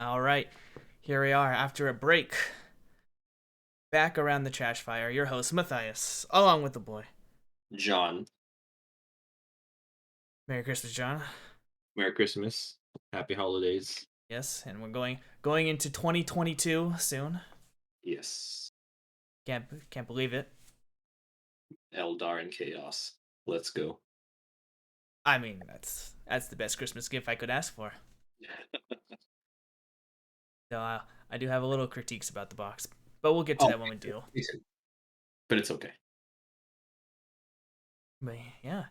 All right, here we are after a break. Back around the trash fire, your host Matthias, along with the boy. John, Merry Christmas, John. Merry Christmas. Happy holidays. Yes, and we're going into 2022 soon. Yes. Can't believe it. Eldar and Chaos. Let's go. I mean, that's the best Christmas gift I could ask for. So I do have a little critiques about the box, but we'll get to Oh, that when we do. but it's okay. But yeah,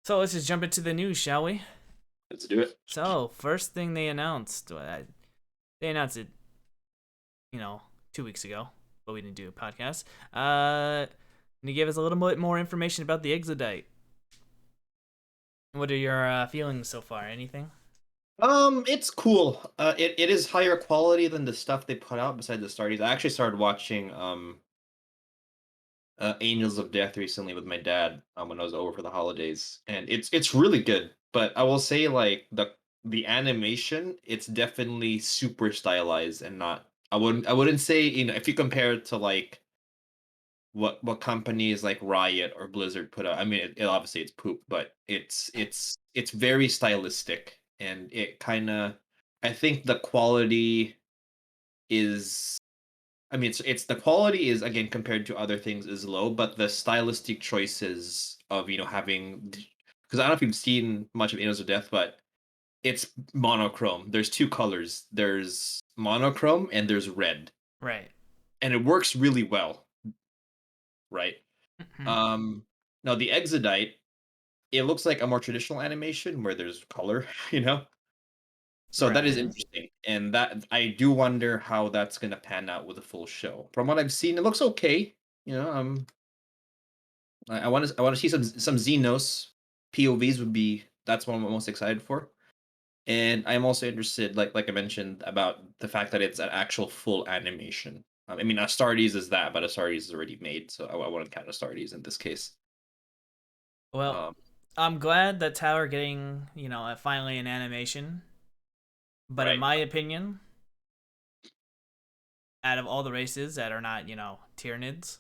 so let's just jump into the news, shall we? Let's do it. So first thing they announced, they announced it, you know, 2 weeks ago, but we didn't do a podcast. And he gave us a little bit more information about the Exodite. What are your feelings so far? Anything? It's cool. It is higher quality than the stuff they put out besides the Stardies. I actually started watching Angels of Death recently with my dad when I was over for the holidays, and it's really good. But I will say, like the animation, it's definitely super stylized and not. I wouldn't say, if you compare it to like what companies like Riot or Blizzard put out. I mean, it obviously it's poop, but it's very stylistic, and it kind of. I think the quality is. I mean, it's the quality is, again, compared to other things, is low, but the stylistic choices of having, because I don't know if you've seen much of Angels of Death, but it's monochrome. There's two colors. There's monochrome and there's red, Right. and it works really well, right? Mhm. Um, Now the Exodite, it looks like a more traditional animation where there's color, you know. So that is Right. interesting, and that I do wonder how that's gonna pan out with a full show. From what I've seen, it looks okay. You know, I want to see some Xenos POVs would be that's what I'm most excited for, and I'm also interested, like I mentioned, about the fact that it's an actual full animation. I mean, Astartes is that, but Astartes is already made, so I wouldn't count Astartes in this case. Well, Um, I'm glad that Tower getting finally an animation, but in right. my opinion, out of all the races that are not Tyranids,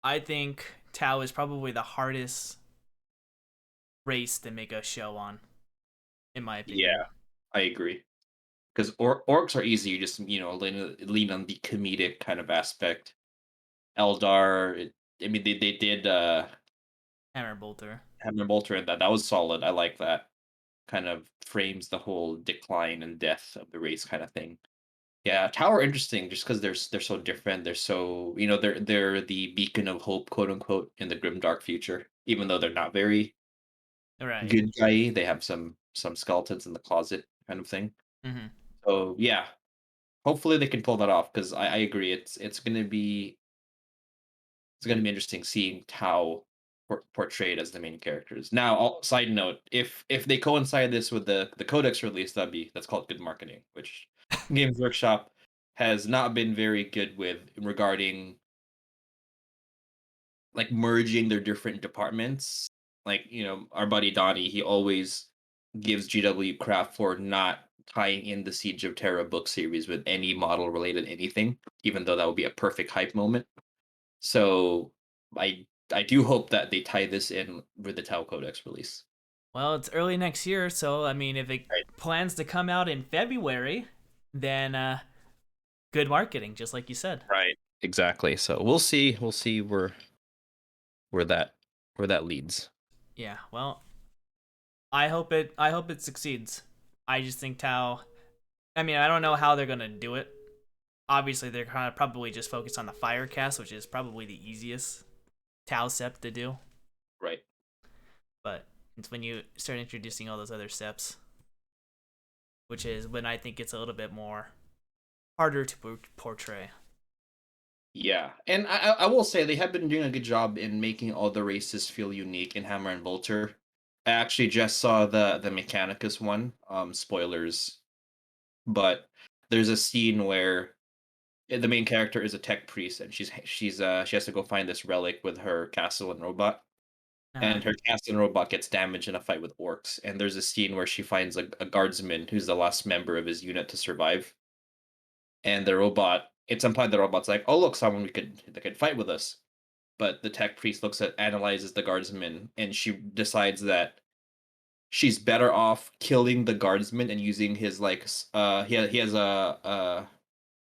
I think Tau is probably the hardest race to make a show on, in my opinion. Yeah, I agree. Because orcs are easy. You just lean on the comedic kind of aspect. Eldar, I mean, they did Hammer Bolter. Hammer Bolter, and that was solid. I like that. Kind of frames the whole decline and death of the race kind of thing. Yeah, Tower interesting just because they're so different. They're so they're the beacon of hope, quote unquote, in the grim dark future. Even though they're not very Right. good guy, they have some skeletons in the closet kind of thing. Hmm. So yeah, hopefully they can pull that off because I agree. It's gonna be interesting seeing Tau portrayed as the main characters. Now, side note, if they coincide this with the Codex release, that's called good marketing, which Games Workshop has not been very good with regarding like merging their different departments. Like, our buddy Donnie, he always gives GW crap for not tying in the Siege of Terra book series with any model related anything, even though that would be a perfect hype moment. So I do hope that they tie this in with the Tau Codex release. Well, it's early next year, so I mean, if it Right. plans to come out in February, then good marketing, just like you said. Right. Exactly. So we'll see. We'll see where that where that leads. Yeah. Well, I hope it succeeds. I just think Tau. I mean, I don't know how they're gonna do it. Obviously, they're kind of probably just focused on the Firecast, which is probably the easiest Tau Sept to do. Right. But it's when you start introducing all those other steps, which is when I think it's a little bit more harder to portray. Yeah. And I will say they have been doing a good job in making all the races feel unique in Hammer and Bolter. I actually just saw the Mechanicus one. Spoilers, but there's a scene where the main character is a tech priest, and she has to go find this relic with her castle and robot. Uh-huh. and her Castan robot gets damaged in a fight with orcs. And there's a scene where she finds a guardsman who's the last member of his unit to survive. And the robot, it's implied the robot's like, "Oh look, someone that could fight with us." But the tech priest analyzes the guardsman, and she decides that she's better off killing the guardsman and using his he has a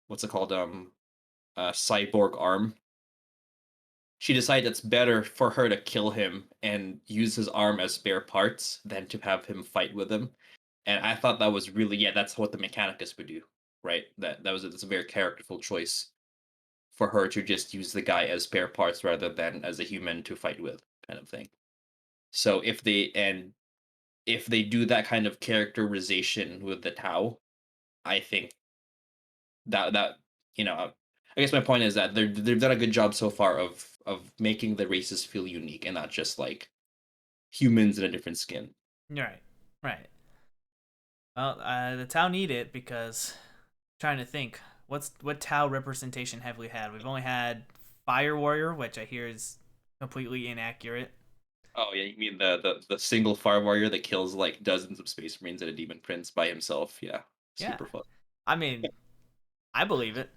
what's it called, a cyborg arm. She decides it's better for her to kill him and use his arm as spare parts than to have him fight with him. And I thought that was really, yeah, that's what the Mechanicus would do, right? That's a very characterful choice for her to just use the guy as spare parts rather than as a human to fight with, kind of thing. So if they do that kind of characterization with the Tau, I think that I guess my point is that they've done a good job so far of making the races feel unique and not just like humans in a different skin. Right. Right. Well, the Tau need it because trying to think what Tau representation have we had? We've only had Fire Warrior, which I hear is completely inaccurate. Oh yeah, you mean the single fire warrior that kills like dozens of space marines and a demon prince by himself? Yeah, Yeah. super fun. I mean, I believe it.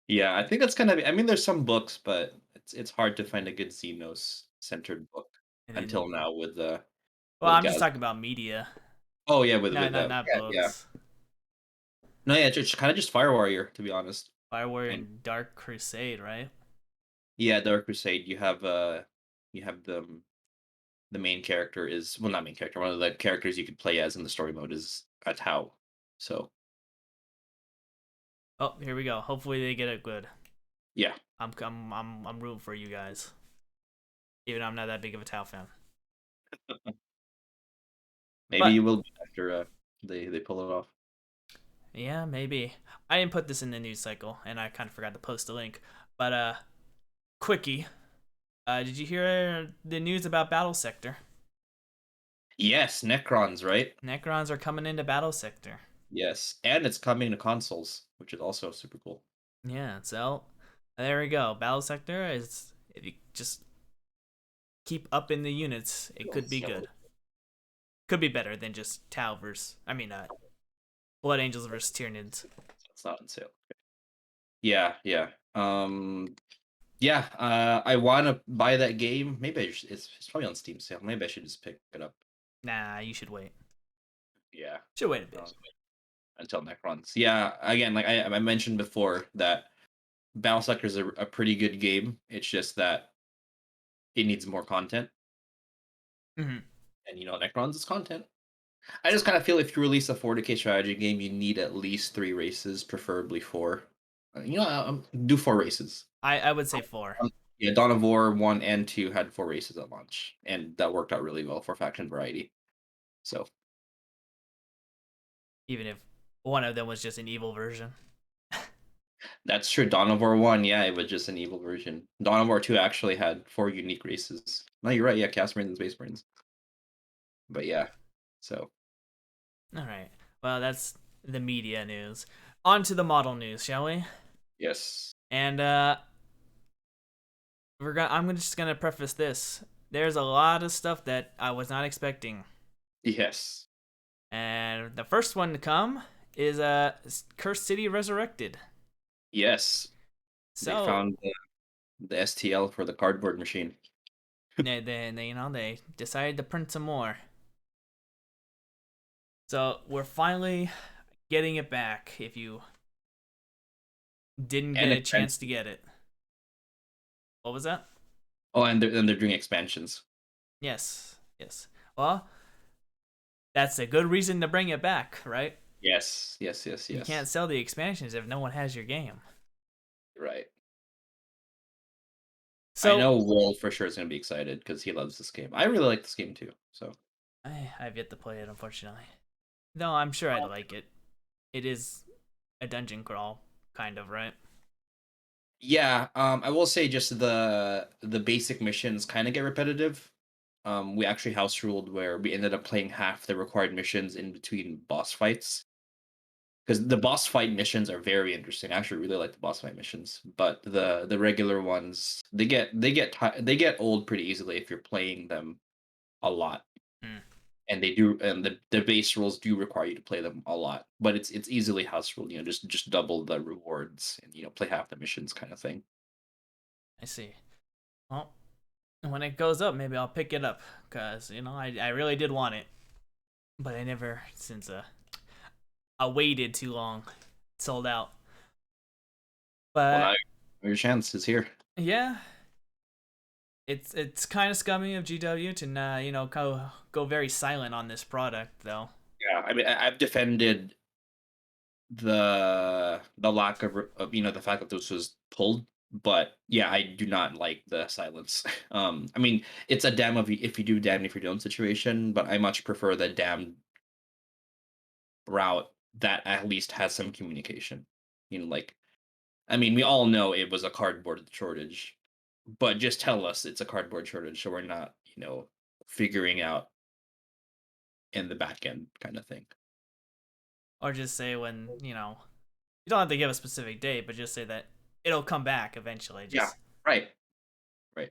Yeah, I think that's kind of. I mean, there's some books, but it's hard to find a good Xenos centered book And then, until now well, with I'm just Gaz. talking about media, Oh yeah, not yeah, yeah. books. No, yeah, it's kind of just Fire Warrior to be honest. Fire Warrior And and Dark Crusade, right? yeah, Dark Crusade. You have the main character is, well, not main character. One of the characters you could play as in the story mode is a Tau. So Oh, here we go. Hopefully they get it good. yeah, I'm rooting for you guys, even though I'm not that big of a Tau fan. maybe But you will be after they pull it off. yeah, maybe. I didn't put this in the news cycle, and I kind of forgot to post a link. But quickie. Did you hear the news about Battle Sector? Yes, Necrons, right? Necrons are coming into Battle Sector. Yes, and it's coming to consoles, which is also super cool. Yeah, so there we go. Battle Sector is, if you just keep up in the units, it could be good. Could be better than just Tau versus, Blood Angels versus Tyranids. It's not on sale. Yeah, yeah. Yeah, I want to buy that game. Maybe it's probably on Steam sale. Maybe I should just pick it up. Nah, you should wait. Yeah, Should wait a bit. until Necrons. Yeah, again, like I mentioned before, that Battlesector is a pretty good game. It's just that it needs more content, Hmm. and Necrons is content. I just kind of feel if you release a 40K strategy game, you need at least 3 races, preferably 4. Do 4 races. I would say 4. Yeah, Dawn of War 1 and 2 had 4 races at launch, and that worked out really well for faction variety. So Even if one of them was just an evil version. that's true. Dawn of War 1, yeah, it was just an evil version. Dawn of War 2 actually had 4 unique races. No, you're right. Yeah, Cast Marines and Space Marines. But yeah, so All right. Well, that's the media news. On to the model news, shall we? yes, And I'm just gonna preface this. There's a lot of stuff that I was not expecting, yes, and the first one to come is Cursed City Resurrected. yes. They So found the STL for the cardboard machine. they decided to print some more. So we're finally getting it back. If you didn't get And a chance to expansion. get it, what was that? Oh, and they're doing expansions. Yes, yes. Well, that's a good reason to bring it back, right? Yes, yes, yes, You can't yes. sell the expansions if no one has your game. Right. I So know Will for sure is going to be excited because he loves this game. I really like this game too. So I've yet to play it, unfortunately. No, I'm sure I'd like it. It is a dungeon crawl, kind of, right? yeah, I will say just the basic missions kind of get repetitive. We actually house ruled where we ended up playing half the required missions in between boss fights. because the boss fight missions are very interesting. I actually really like the boss fight missions, but the regular ones they get old pretty easily if you're playing them a lot. Hmm, And they do, and the base rules do require you to play them a lot, but it's easily house ruled. Just double the rewards and play half the missions kind of thing. I see. Well, when it goes up, maybe I'll pick it up because I really did want it, but I never since I waited too long, sold out. Well, But now your chance is here. yeah, it's kind of scummy of GW to go very silent on this product though. Yeah, I mean, I've defended the lack of the fact that this was pulled, but yeah, I do not like the silence. I mean, it's a damn if you do, damn if you don't situation, but I much prefer the damn route that at least has some communication. Like, I mean, we all know it was a cardboard shortage, but just tell us it's a cardboard shortage so we're not figuring out in the back end kind of thing. Or just say when you don't have to give a specific date, but just say that it'll come back eventually. Yeah, Just right, right.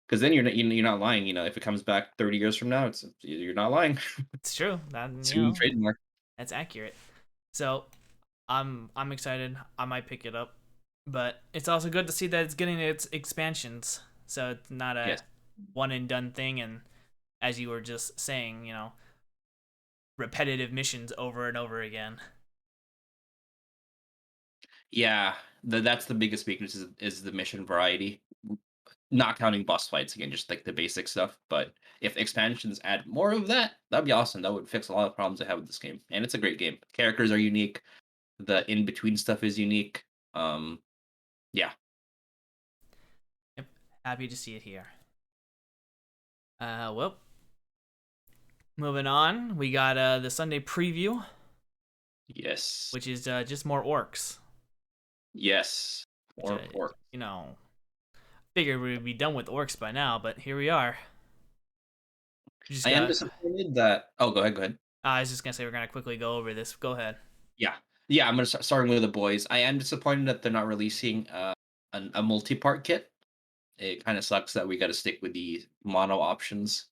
Because then you're not lying. If it comes back 30 years from now, you're not lying. it's true. That It's your trademark. that's accurate. So I'm excited. I might pick it up, but it's also good to see that it's getting its expansions. So it's not a Yes. one and done thing. And as you were just saying, repetitive missions over and over again. Yeah, that's the biggest weakness is the mission variety. Not counting boss fights again, just like the basic stuff. But if expansions add more of that, that'd be awesome. That would fix a lot of problems I have with this game. And it's a great game. Characters are unique. The in between stuff is unique. Yeah. Yep, happy to see it here. Well, moving on, we got the Sunday preview, Yes. which is just more orcs, Yes. which Or figured we'd be done with orcs by now, but here we are. We just I am got. disappointed that. Oh, go ahead. Go ahead. I was just gonna say we're gonna quickly go over this. Go ahead. Yeah. Yeah, I'm gonna starting with the boys. I am disappointed that they're not releasing a multi-part kit. It kind of sucks that we got to stick with the mono options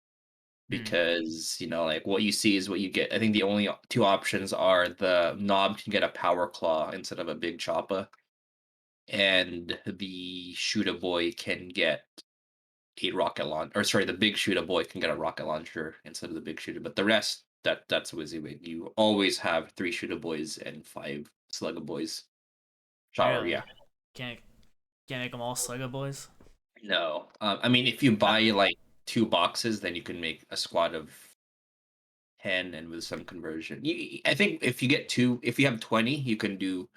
Hmm. because like what you see is what you get. I think the only two options are the knob can get a power claw instead of a big chopper, and the shooter boy can get a rocket launcher. Or sorry, the big shooter boy can get a rocket launcher instead of the big shooter. But the rest, that's WYSIWYG. You always have three shooter boys and five slugger boys. Shower, yeah. Really? Can't can't make them all Sluggo boys. No, I mean if you buy like two boxes, then you can make a squad of 10, and with some conversion. I think if you get two, if you have 20, you can do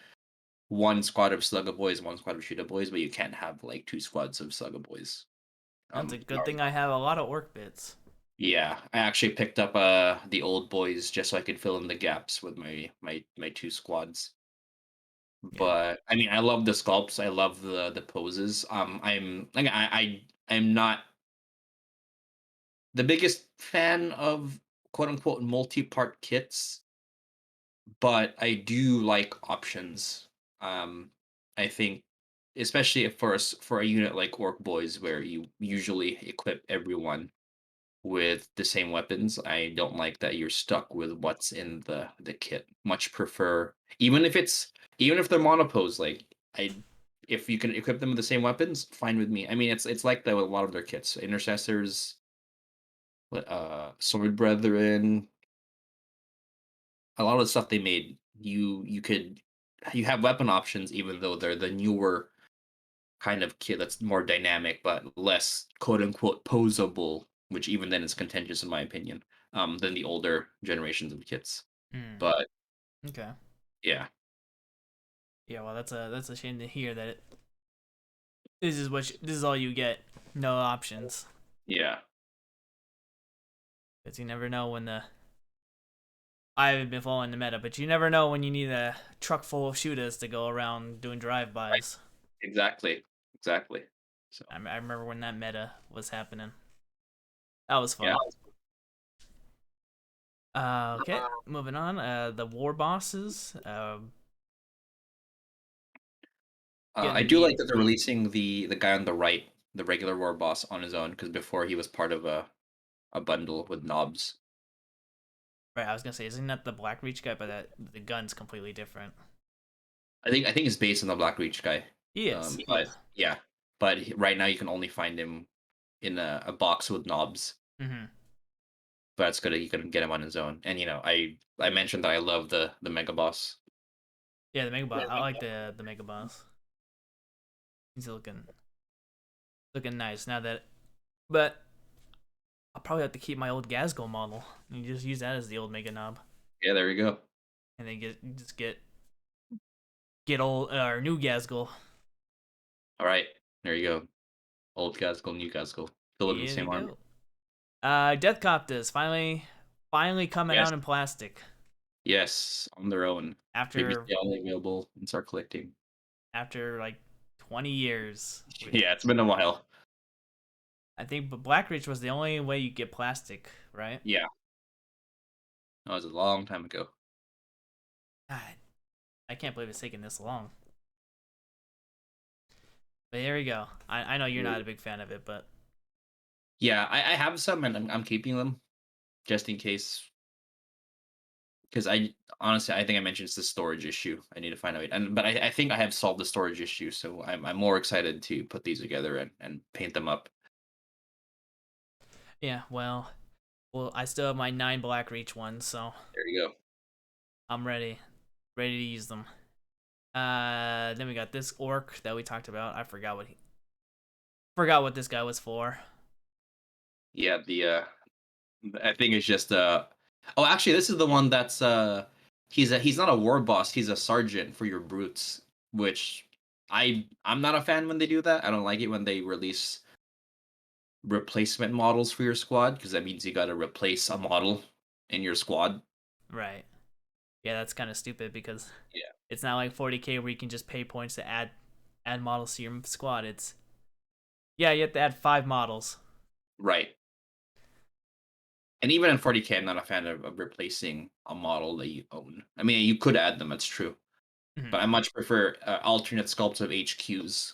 one squad of slugger boys, one squad of shooter boys, but you can't have like two squads of slugger boys. That's a good Or- thing I have a lot of orc bits. yeah, I actually picked up the old boys just so I could fill in the gaps with my two squads. Yeah. But I mean, I love the sculpts. I love the poses. I'm like I'm not the biggest fan of quote unquote multi-part kits, but I do like options. Um, I think, especially if for a unit like Orc Boys, where you usually equip everyone with the same weapons, I don't like that you're stuck with what's in the kit. Much prefer, even if they're monopose, like I. If you can equip them with the same weapons, fine with me. I mean, it's like that with a lot of their kits. Intercessors, Sword Brethren, a lot of the stuff they made, you have weapon options even though they're the newer kind of kit that's more dynamic but less quote unquote posable, which even then is contentious in my opinion, than the older generations of kits. Hmm. But Okay. yeah, Yeah. Well, that's a shame to hear that this is all you get. No options. yeah, Because you never know when the I haven't been following the meta, but you never know when you need a truck full of shooters to go around doing right, drive-bys. exactly, exactly. So I remember when that meta was happening. That was yeah, fun. Okay, moving on. The war bosses. I Gonna do be like that they're releasing the guy on the right, the regular war boss, on his own because before he was part of a bundle with knobs. right. I was gonna say, isn't that the Black Reach guy? But that the gun's completely different. I think it's based on the Black Reach guy. He is. Yeah. But yeah, but right now you can only find him in a box with knobs. Hmm. But it's good that you can get him on his own. And I mentioned that I love the Mega Boss. Yeah, the Mega Boss. I like the Mega Boss. He's looking nice now that. But I'll probably have to keep my old Gazgo model and just use that as the old Mega Knob, Yeah, there we go. and then get old or new Gazgo. All right, there you go. Old Gaskell, new Gaskell. Still look the Here we same armor. go. Death Copters finally coming Yes, out in plastic yes, on their own. Maybe after stay only available and start collecting. like 20 years. Yeah, it's been a while. I think but Blackreach was the only way you get plastic, right? Yeah, that was a long time ago. God, I can't believe it's taken this long. But here we go. I know you're not a big fan of it, but Yeah, I have some and I'm keeping them just in case. Because I honestly I think I mentioned it's the storage issue. I need to find out. But I think I have solved the storage issue, so I'm more excited to put these together and paint them up. yeah, well, I still have my 9 Blackreach ones, so There you go. I'm ready to use them. Then we got this orc that we talked about. I forgot what this guy was for. Yeah, the I think it's just oh actually this is the one that's he's not a war boss, he's a sergeant for your brutes, which I'm not a fan when they do that. I don't like it when they release replacement models for your squad because that means you got to replace a model in your squad. Right. Yeah, that's kind of stupid because Yeah. it's not like 40k where you can just pay points to add models to your squad. It's yeah, you have to add 5 models. Right. And even in 40k, I'm not a fan of replacing a model that you own. I mean, you could add them, that's true. Mhm. But I much prefer alternate sculpts of HQs.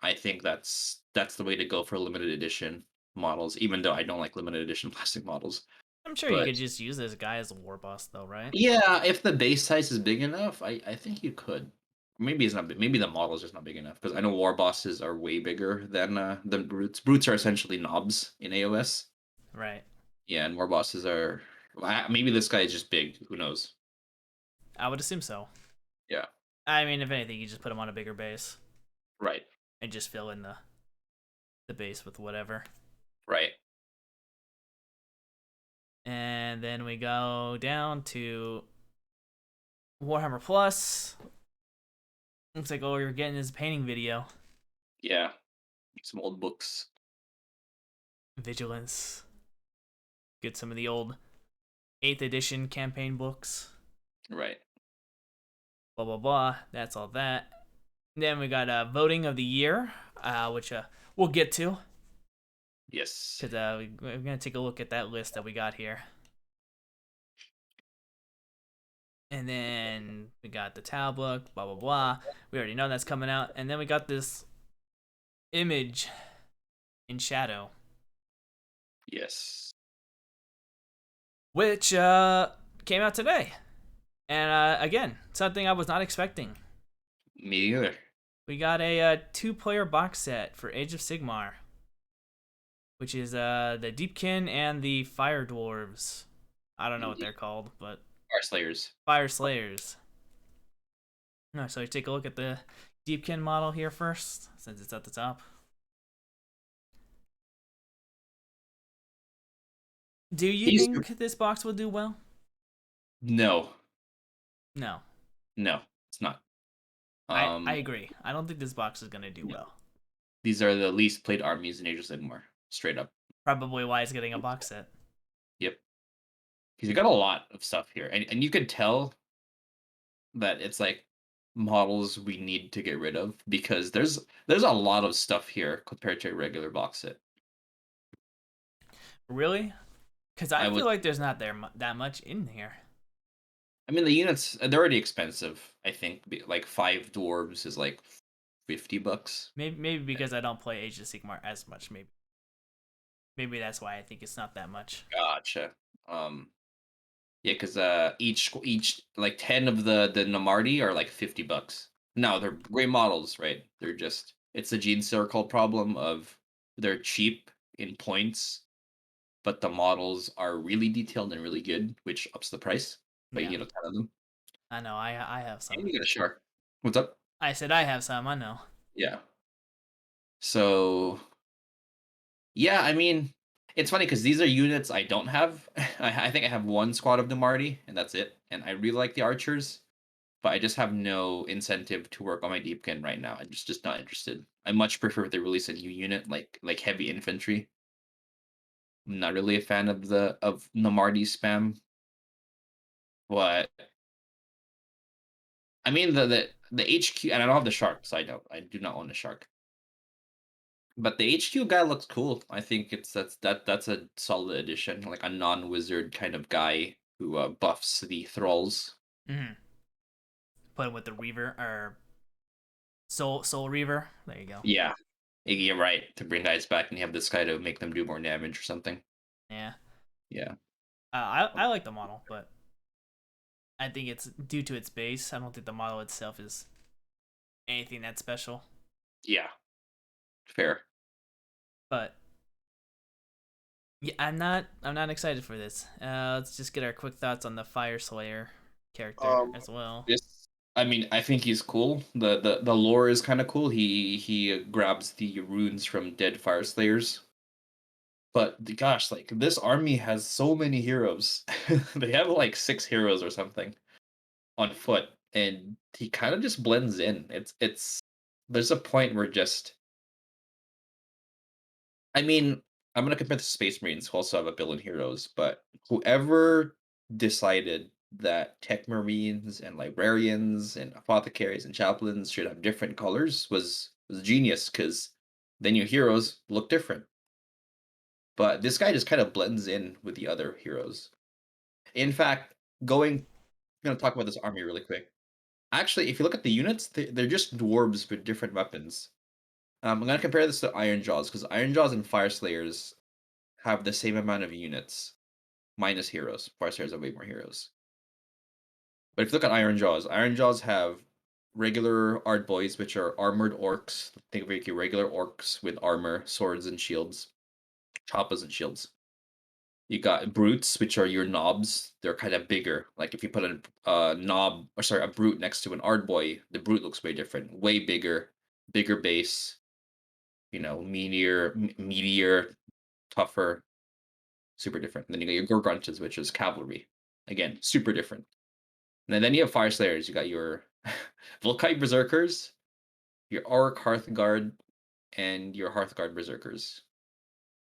I think that's the way to go for limited edition models, even though I don't like limited edition plastic models. I'm sure you But could just use this guy as a war boss, though, right? yeah, if the base size is big enough, I think you could. Maybe it's not big. Maybe the model is just not big enough because I know war bosses are way bigger than brutes. Brutes are essentially knobs in AOS. Right. Yeah, and war bosses are. Maybe this guy is just big. Who knows? I would assume so. Yeah. I mean, if anything, you just put him on a bigger base Right. and just fill in the base with whatever. Right. And then we go down to Warhammer Plus. Looks like all you're getting is a painting video. Yeah. Some old books. Vigilance. Get some of the old 8th edition campaign books. Right. Blah blah blah. That's all that. Then we got voting of the year, which we'll get to Yes. because we're gonna take a look at that list that we got here. And then we got the tablet, blah blah blah. We already know that's coming out. And then we got this image in shadow, Yes. which came out today. And again, something I was not expecting. Me either. We got a 2-player box set for Age of Sigmar, which is the Deepkin and the Fire Dwarves. I don't know what they're called, but Fire Slayers. Fire Slayers. No, so you take a look at the Deepkin model here first, since it's at the top. Do you These. think this box will do well? No. No. No. It's not. I agree. I don't think this box is gonna do No. well. These are the least played armies in Age of Sigmar. Straight up. Probably why it's getting a box set. Yep. Because you got a lot of stuff here, and you could tell that it's like models we need to get rid of because there's a lot of stuff here compared to a regular box set. Really? Because I I feel was like there's not that much in here. I mean the units they're already expensive. I think like 5 dwarves is like $50. Maybe because I don't play Age of Sigmar as much. Maybe that's why I think it's not that much. Gotcha. Um yeah, because each like 10 of the Namarti are like $50. No, they're great models, right? They're just it's the gene circle problem of they're cheap in points, but the models are really detailed and really good, which ups the price. But you Yeah, need a ton of them. I know. I have some. And you get a shark. What's up? I said I have some. I know. Yeah. So yeah, I mean, it's funny because these are units I don't have. I think I have one squad of Namarti, and that's it. And I really like the archers, but I just have no incentive to work on my deepkin right now. I'm just not interested. I much prefer if they release a new unit like heavy infantry. I'm not really a fan of the of Namarti spam, but I mean the HQ, and I don't have the shark, so I do not own the shark. But the HQ guy looks cool. I think that's a solid addition, like a non-wizard kind of guy who buffs the thralls. Mm-hmm. Put him with the Reaver or Soul Reaver. There you go. Yeah, you're right. To bring guys back and you have this guy to make them do more damage or something. Yeah. Yeah. I like the model, but I think it's due to its base. I don't think the model itself is anything that special. Yeah. Fair. But yeah, I'm not excited for this. Let's just get our quick thoughts on the Fire Slayer character Um, as well. this. I mean, I think he's cool. The lore is kind of cool. He grabs the runes from dead fire slayers. But gosh, like this army has so many heroes. They have like 6 heroes or something on foot, and he kind of just blends in. It's there's a point where just I mean, I'm gonna compare the Space Marines who also have a billion heroes, but whoever decided that Tech Marines and librarians and apothecaries and chaplains should have different colors was genius because then your heroes look different. But this guy just kind of blends in with the other heroes. In fact, I'm gonna talk about this army really quick. Actually, if you look at the units, they're just dwarves with different weapons. I'm gonna compare this to Iron Jaws because Iron Jaws and Fire Slayers have the same amount of units minus heroes. Fire Slayers have way more heroes. But if you look at Iron Jaws have regular Ard Boys, which are armored orcs. Think of it like regular orcs with armor, swords, and shields, choppas and shields. You got brutes, which are your knobs. They're kind of bigger. Like if you put a knob, or sorry, a brute next to an Ardboy, the brute looks way different, way bigger, bigger base. Meteor, tougher, super different. And then you got your Gorgontas, which is cavalry. Again, super different. And then you have Fire Slayers. You got your Volkite Berserkers, your Auric Hearthguard, and your Hearthguard Berserkers.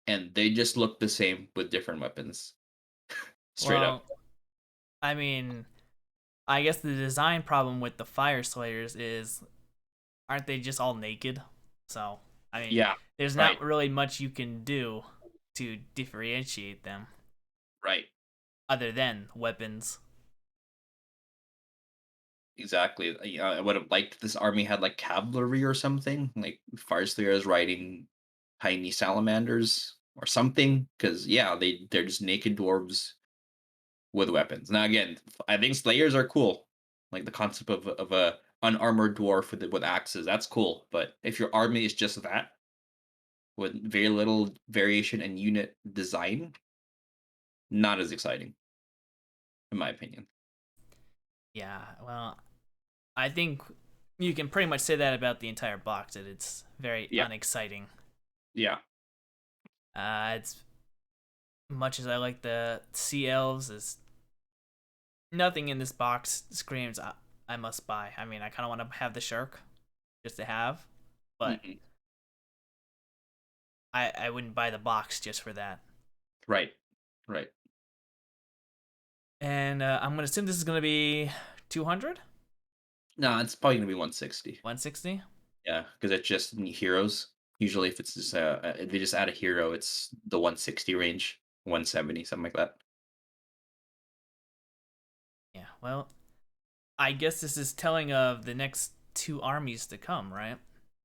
And they just look the same with different weapons. Straight up. Well, I mean, I guess the design problem with the Fire Slayers is aren't they just all naked? So, I mean, Yeah, there's right, not really much you can do to differentiate them right. other than weapons. Exactly. I would have liked this army had like cavalry or something, like Fire Slayers riding tiny salamanders or something. Because yeah, they're just naked dwarves with weapons. Now again, I think Slayers are cool. Like the concept of a unarmored dwarf with axes, that's cool. But if your army is just that with very little variation in unit design, not as exciting, in my opinion. Yeah, well, I think you can pretty much say that about the entire box. That it's very Yeah, unexciting. yeah, It's much as I like the Sea Elves, is nothing in this box screams I must buy. I mean, I kind of want to have the shark just to have, but mhm, I wouldn't buy the box just for that. right, right. And I'm gonna assume this is gonna be 200, No, it's probably gonna be 160. 160. Yeah, because it's just heroes. Usually, if it's just they just add a hero, it's the 160 range. 170, something like that. Yeah. Well, I guess this is telling of the next two armies to come, right?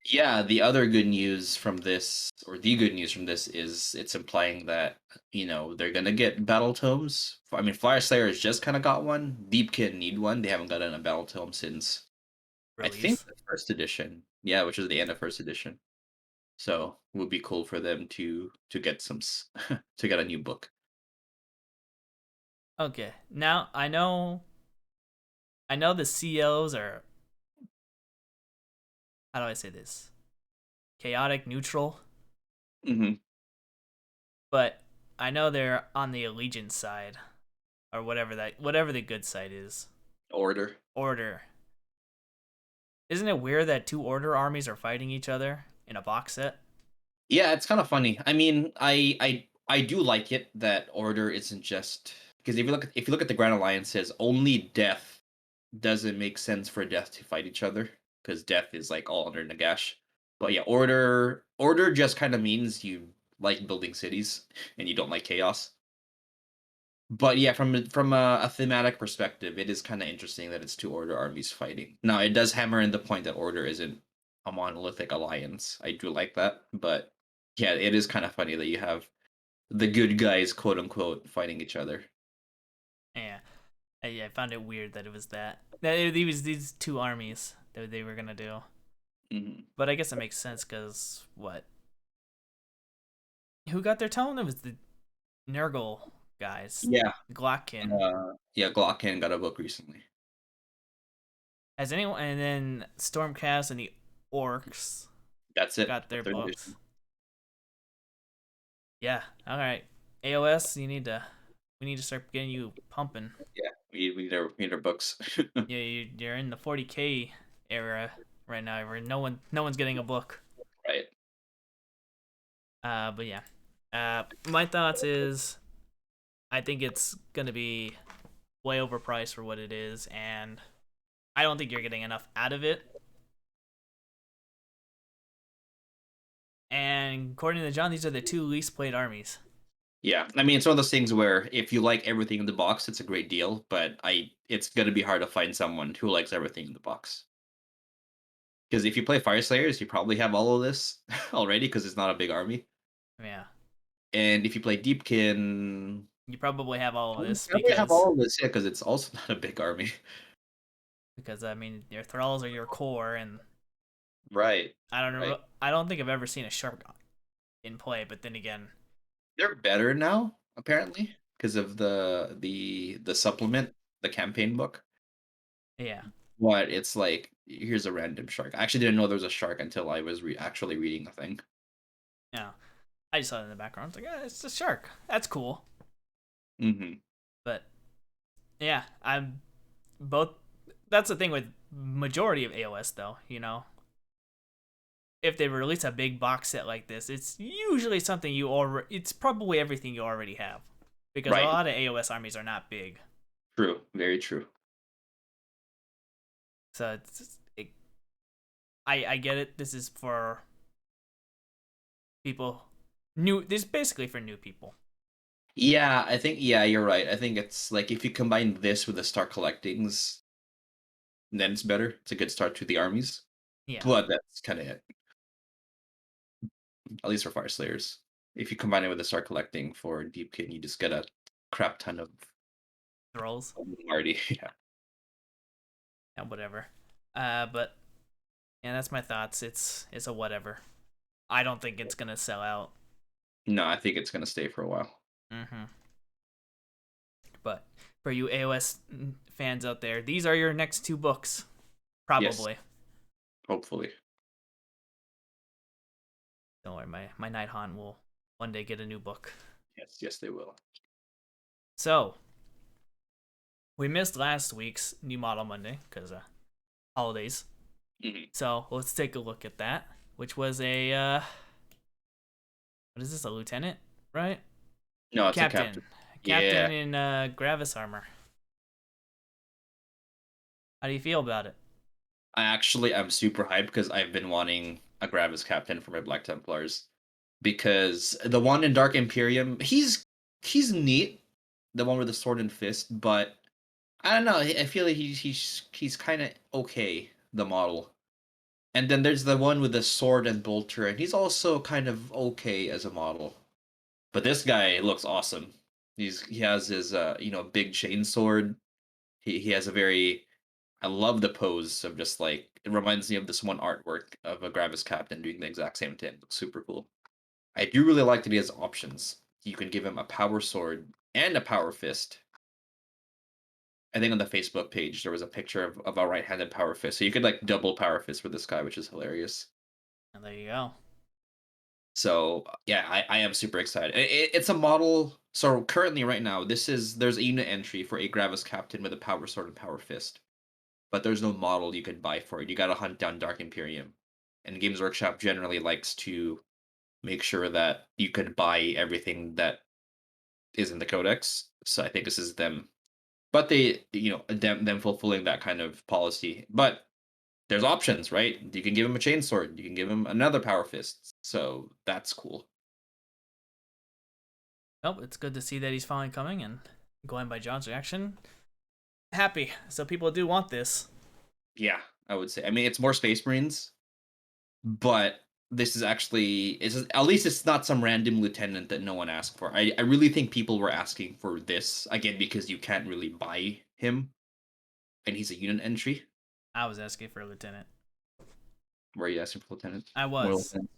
Yeah, the other good news from this, or the good news from this, is it's implying that, they're gonna get battle tomes. I mean, Flyer Slayers just kind of got one. Deepkin need one. They haven't gotten a battle tome since, I think, Release. the first edition. Yeah, which is the end of first edition. So it would be cool for them to get to get a new book. Okay. Now I know the COs are, how do I say this? Chaotic neutral, Hmm. but I know they're on the allegiance side or whatever the good side is. Order. Order. Isn't it weird that two order armies are fighting each other in a box set? Yeah, it's kind of funny. I mean, I do like it that Order isn't just because if you look at the Grand Alliances, only Death doesn't make sense for Death to fight each other because Death is like all under Nagash. But yeah, Order just kind of means you like building cities and you don't like chaos. But yeah, from a thematic perspective, it is kind of interesting that it's two Order armies fighting. Now, it does hammer in the point that Order isn't a monolithic alliance. I do like that, but yeah, it is kind of funny that you have the good guys, quote unquote, fighting each other. Yeah. I found it weird that it was that was these two armies that they were gonna do. Hmm. But I guess it makes sense because what? Who got their tone? It was the Nurgle guys, Yeah, Glockkin. yeah, Glockhan got a book recently. Has anyone? And then Stormcast and the Orcs That's it. got The their third books. edition. Yeah. All right. AOS, we need to start getting you pumping. Yeah, we need our books. Yeah, you're in the 40K era right now, where no one's getting a book. Right. But yeah. My thoughts is I think it's gonna be way overpriced for what it is, and I don't think you're getting enough out of it. And according to John, these are the two least played armies. Yeah, I mean, it's one of those things where if you like everything in the box, it's a great deal. But it's gonna be hard to find someone who likes everything in the box. Because if you play Fire Slayers, you probably have all of this already because it's not a big army. Yeah, And if you play Deepkin, you probably have all of you this probably have because all of this, yeah, because it's also not a big army. I mean your thralls are your core, and Right. Right. I don't think I've ever seen a shark in play. But then again, They're better now, apparently, because of the supplement, the campaign book. yeah, But it's like, here's a random shark. I actually didn't know there was a shark until I was actually reading the thing. yeah. I just saw it in the background. I was like, it's a shark. That's cool. Hmm. But yeah, I'm both. That's the thing with majority of AOS, though. If they release a big box set like this, it's usually something you already. It's probably everything you already have, because a Right. lot of AOS armies are not big. True. Very true. So I get it. This is for people new. This is basically for new people. Yeah, I think, yeah, you're right. I think it's like if you combine this with the Star Collectings, then it's better. It's a good start to the armies. Yeah, But that's kind of it, at least for Fire Slayers. If you combine it with the Star Collecting for Deepkin, you just get a crap ton of thralls Marty. Yeah. and whatever. But yeah, that's my thoughts. It's a whatever. I don't think it's gonna sell out. No, I think it's gonna stay for a while. Mm-hmm. But for you AOS fans out there, these are your next two books, Yes, probably. hopefully. Don't worry, my Night Haunt will one day get a new book. Yes, yes, they will. So we missed last week's New Model Monday because holidays. Hmm. So let's take a look at that, which was a what is this? A lieutenant, right? No, it's a Captain, captain. Yeah, in Gravis armor. How do you feel about it? I'm super hyped because I've been wanting a Gravis captain for my Black Templars because the one in Dark Imperium, he's he's neat, the one with the sword and fist, but I don't know. I feel like he's kind of okay, the model. And then there's the one with the sword and bolter, and he's also kind of okay as a model. But this guy looks awesome. He has his big chain sword. He has a very I love the pose of just like it reminds me of this one artwork of a Gravis Captain doing the exact same thing. Looks super cool. I do really like that he has options. You can give him a power sword and a power fist. I think on the Facebook page there was a picture of a right-handed power fist. So you could like double power fist for this guy, which is hilarious. And there you go. So yeah, I am super excited. It's a model. So currently, right now, there's a unit entry for a Gravis Captain with a power sword and power fist, but there's no model you can buy for it. You got to hunt down Dark Imperium, and Games Workshop generally likes to make sure that you can buy everything that is in the codex. So I think this is them, but them fulfilling that kind of policy. But there's options, right? You can give him a chainsword, you can give him another power fist. So that's cool. Oh, it's good to see that he's finally coming and going by John's reaction. Happy. So people do want this. Yeah, I would say. I mean, it's more Space Marines, but this is actually at least it's not some random lieutenant that no one asked for. I really think people were asking for this again because you can't really buy him, and he's a unit entry. I was asking for a lieutenant. Where are you asking for lieutenant? I More was. lieutenant.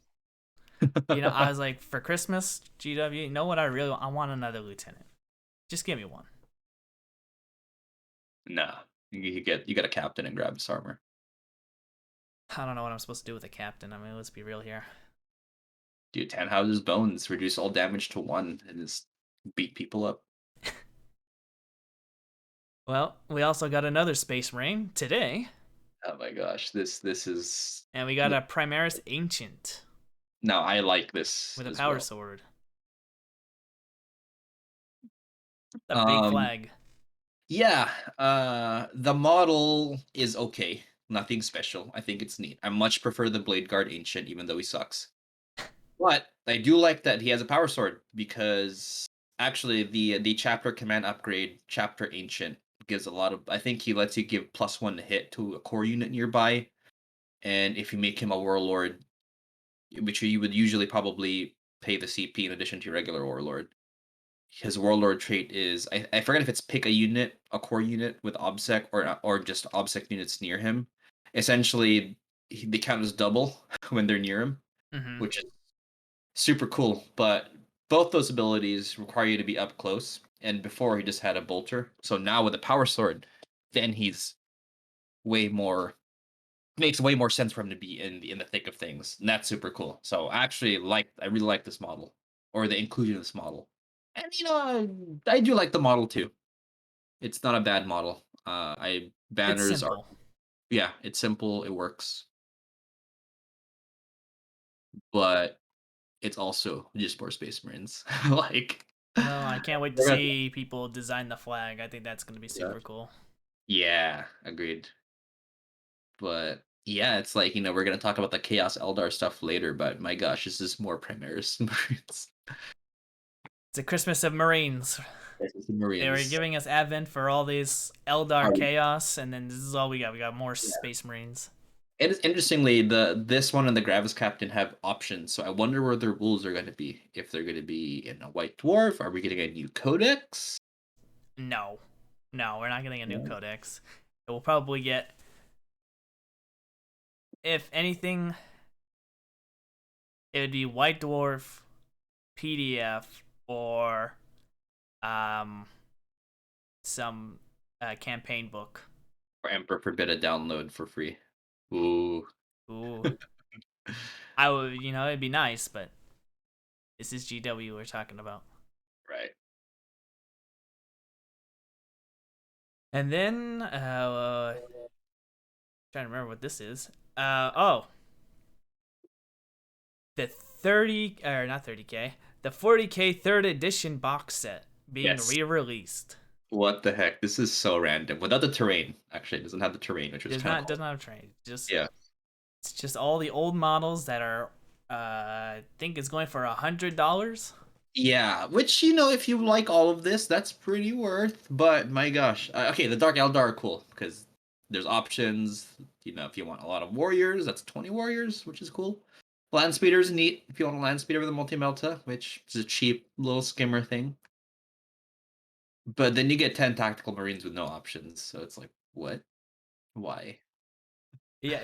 I was like, for Christmas, GW, you know what I really want? I want another lieutenant. Just give me one. Nah, you get a captain and grab his armor. I don't know what I'm supposed to do with a captain. I mean, let's be real here. Dude, Tannhauser's bones reduce all damage to one and just beat people up. Well, we also got another Space Marine today, Oh my gosh, this is and we got a Primaris Ancient no, I like this with a as power well. sword. A big Um, flag. yeah, the model is okay. Nothing special. I think it's neat. I much prefer the Blade Guard Ancient, even though he sucks. But I do like that he has a power sword because actually the chapter command upgrade, chapter ancient, gives a lot of I think he lets you give +1 hit to a core unit nearby. And if you make him a warlord, which you would usually probably pay the CP in addition to your regular warlord. His warlord trait is I forget if it's pick a unit, a core unit with obsec or just obsec units near him. Essentially, they count as double when they're near him, Mm-hmm. which is super cool. But both those abilities require you to be up close. And before he just had a bolter, so now with a power sword, then he's way more makes way more sense for him to be in the thick of things. And that's super cool. So I really like this model or the inclusion of this model. And I do like the model too. It's not a bad model. I It's banners are simple. yeah, it's simple, it works, but it's also just more Space Marines. like Well, I can't wait to we're gonna- see people design the flag. I think that's going to be yeah. super cool. Yeah, agreed. But yeah, it's like, we're gonna talk about the Chaos Eldar stuff later, but my gosh, this is more Primaris Marines. It's a Christmas of Marines. This is the They were Marines. giving us Advent for all these Eldar Are we- Chaos, and then this is all we got. We got more yeah. Space Marines. It is interestingly this one and the Gravis Captain have options, so I wonder where their rules are going to be. If they're going to be in a White Dwarf, are we getting a new Codex? No. No, we're not getting a new No. codex. It will probably get, if anything, it would be White Dwarf, PDF, or um some campaign book. Or Emperor forbid a download for free? Ooh, Ooh. I would, it'd be nice, but this is GW we're talking about. right. And then, trying to remember what this is. Oh, the 30, or not 30K, the 40K third edition box set being Yes. re-released. What the heck? This is so random. Without the terrain, actually, it doesn't have the terrain, which was Does kind not of cool. does not have train. Just Yeah. It's just all the old models that are I think it's going for $100. Yeah, which if you like all of this, that's pretty worth. But my gosh, okay, the Dark Eldar are cool because there's options. If you want a lot of warriors, that's 20 warriors, which is cool. Land speeder is neat if you want a land speeder with a multi melta, which is a cheap little skimmer thing. But then you get 10 tactical marines with no options, so it's like, what? Why? Yeah,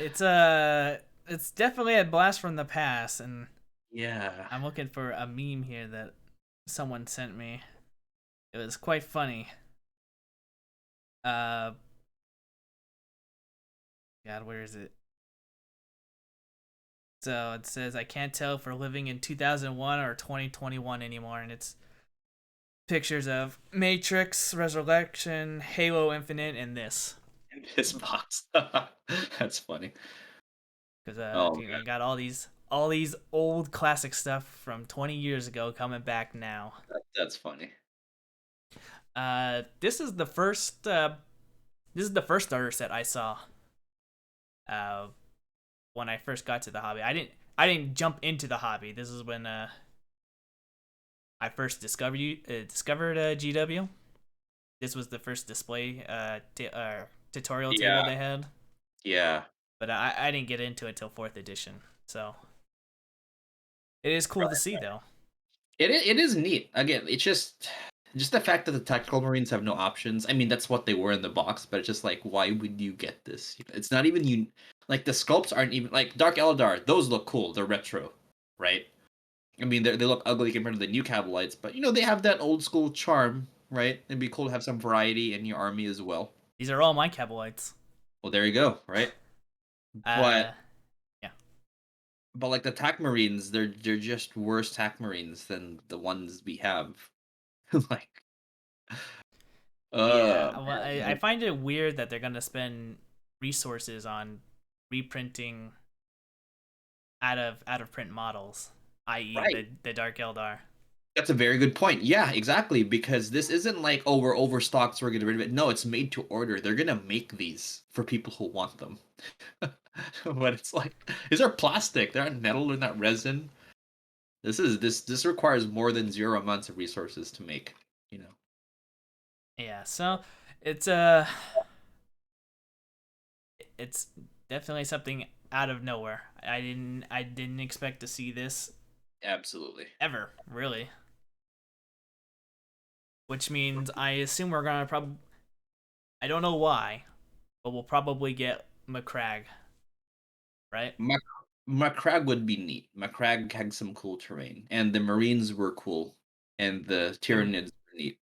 it's definitely a blast from the past, and Yeah. I'm looking for a meme here that someone sent me. It was quite funny. Uh, God, where is it? So it says, I can't tell if we're living in 2001 or 2021 anymore, and it's pictures of Matrix, Resurrection, Halo Infinite, and this. In this box. That's funny. Because Oh, I got all these old classic stuff from 20 years ago coming back now. that's funny. This is the first. This is the first starter set I saw. Uh, when I first got to the hobby, I didn't jump into the hobby. This is when I first discovered GW. This was the first display tutorial table Yeah, they had, yeah. but I didn't get into it till fourth edition. So it is cool to see though. It is neat. Again, it's just the fact that the tactical marines have no options. I mean, that's what they were in the box, but it's just like, why would you get this? It's not even you. Like the sculpts aren't even like Dark Eldar. Those look cool. They're retro, right? I mean, they look ugly compared to the new Cabalites, but they have that old school charm, right? It'd be cool to have some variety in your army as well. These are all my Cabalites. Well, there you go, right? But Uh, yeah, like the TAC Marines, they're just worse TAC Marines than the ones we have. Like, yeah. uh, Well, man, I find it weird that they're gonna spend resources on reprinting out of print models, i.e. right. the Dark Eldar. That's a very good point. Yeah, exactly. Because this isn't like, oh, we're overstocked, so we're getting rid of it. No, it's made to order. They're gonna make these for people who want them. But it's like these are plastic. They're not metal. They're not resin. This requires more than 0 months of resources to make. You know. Yeah, so it's it's definitely something out of nowhere. I didn't expect to see this Absolutely. ever, really. Which means I assume we're gonna probably, I don't know why, but we'll probably get McCrag, right? Mac Macragge would be neat. Macragge had some cool terrain, and the Marines were cool, and the The, Tyranids were neat.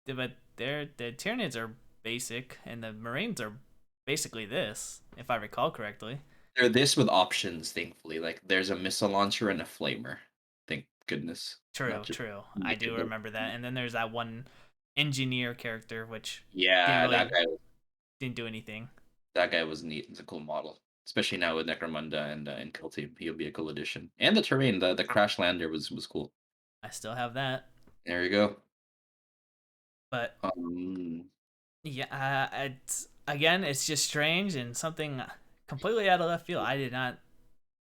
but the Tyranids are basic, and the Marines are basically this, if I recall correctly. They're this with options, thankfully. Like there's a missile launcher and a flamer. Thank goodness. Not True, just true. I make it do look. remember that. And then there's that one engineer character, which didn't Yeah, really didn't do anything. that guy was neat. It's a cool model, especially now with Necromunda and Kill Team. He'll be a cool addition. And the terrain, the Crash Lander was cool. I still have that, There you go. but Um, yeah, it's again, it's just strange and something completely out of left field. I did not.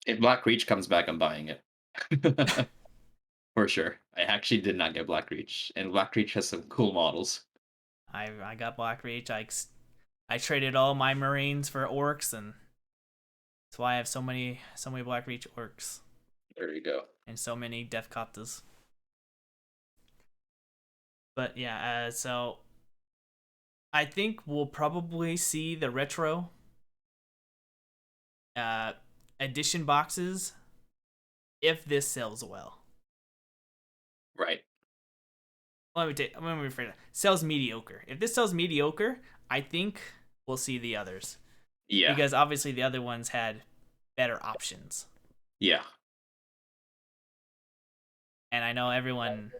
if Black Reach comes back, I'm buying it. For sure. I actually did not get Black Reach, and Black Reach has some cool models. I got Black Reach. I traded all my Marines for orcs, and that's why I have so many Black Reach orcs There you go. and so many Death Coptas. But yeah, so I think we'll probably see the retro uh, edition boxes if this sells well. Right. Let me rephrase that. Sells mediocre. If this sells mediocre, I think we'll see the others Yeah. because obviously the other ones had better options. Yeah. And I know everyone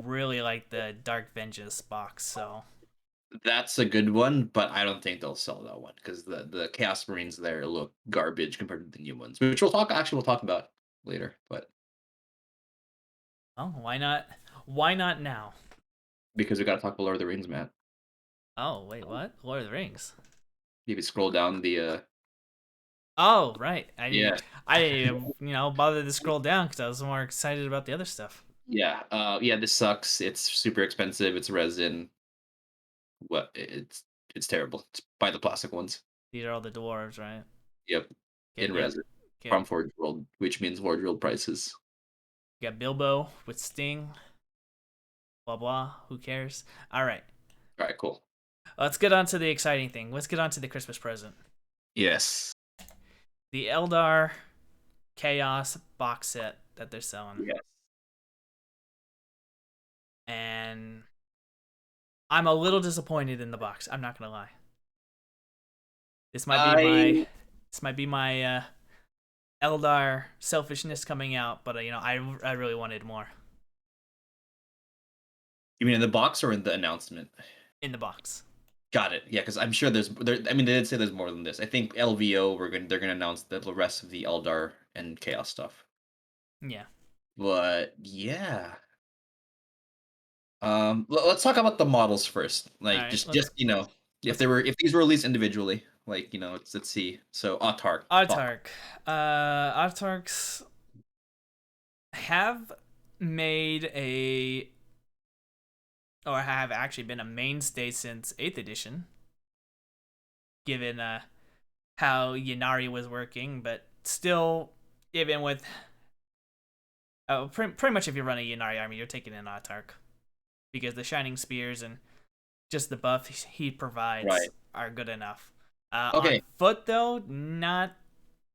really liked the Dark Vengeance box, so That's a good one, but I don't think they'll sell that one because the Chaos Marines there look garbage compared to the new ones, which we'll talk about later. But oh, why not? Why not now? because we got to talk about Lord of the Rings, Matt. Oh, wait, what? Lord of the Rings. You can scroll down the Oh, right. yeah. I didn't even, bother to scroll down because I was more excited about the other stuff. Yeah, yeah, this sucks. It's super expensive. It's resin. What? It's terrible. It's buy the plastic ones. These are all the dwarves, right? Yep, Okay, in yep. resin Okay. from Forge World, which means Forge World prices. Got Bilbo with Sting. Blah blah. Who cares? All right. All right, cool. Let's get on to the exciting thing. Let's get on to the Christmas present. Yes. The Eldar Chaos box set that they're selling. Yes. And I'm a little disappointed in the box. I'm not gonna lie. This might be my I this might be my Eldar selfishness coming out, but I really wanted more You mean in the box or in the announcement? in the box. Got it. Yeah, because I'm sure I mean, they did say there's more than this. I think LVO they're gonna announce the rest of the Eldar and Chaos stuff. Yeah. But yeah, let's talk about the models first. All Like, right. just Let's if these were released individually, like let's see. So Autark, thought. Autark. Autarks have made a or have actually been a mainstay since 8th edition, given how Yanari was working, but still, even with pretty much if you run a Yanari army, you're taking an Autark because the Shining Spears and just the buff he provides Right. are good enough. On Okay. foot, though, not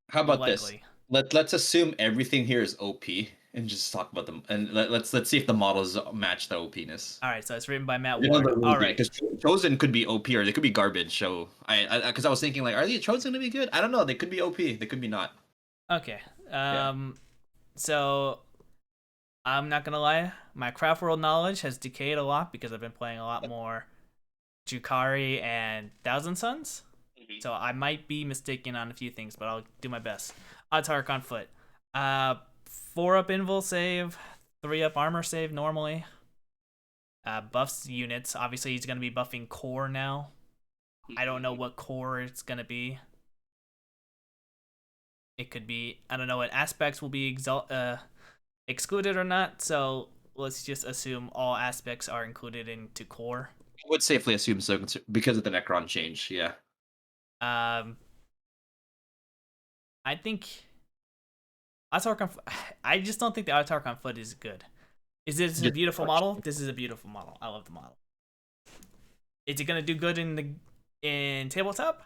How about this? likely. Let's assume everything here is OP and just talk about them. And let's see if the models match the OPness. All right, so it's written by Matt The ones Ward. that really All good right. because Chosen could be OP or they could be garbage. So because I was thinking like, are the Chosen gonna be good? I don't know. They could be OP. They could be not. Okay. Yeah. So I'm not gonna lie, my craft world knowledge has decayed a lot because I've been playing a lot more Jukari and Thousand Suns. Mhm. So I might be mistaken on a few things, but I'll do my best. Autark on foot. 4-up invul save, 3-up armor save normally. Buffs units. Obviously, he's going to be buffing core now. I don't know what core it's going to be. It could be, I don't know what aspects will be excluded or not. So let's just assume all aspects are included into core. I would safely assume so because of the Necron change. Yeah. Um, I think Autark on I just don't think the Autark on foot is good. Is this a Just beautiful model? This is a beautiful model. I love the model. Is it gonna do good in tabletop?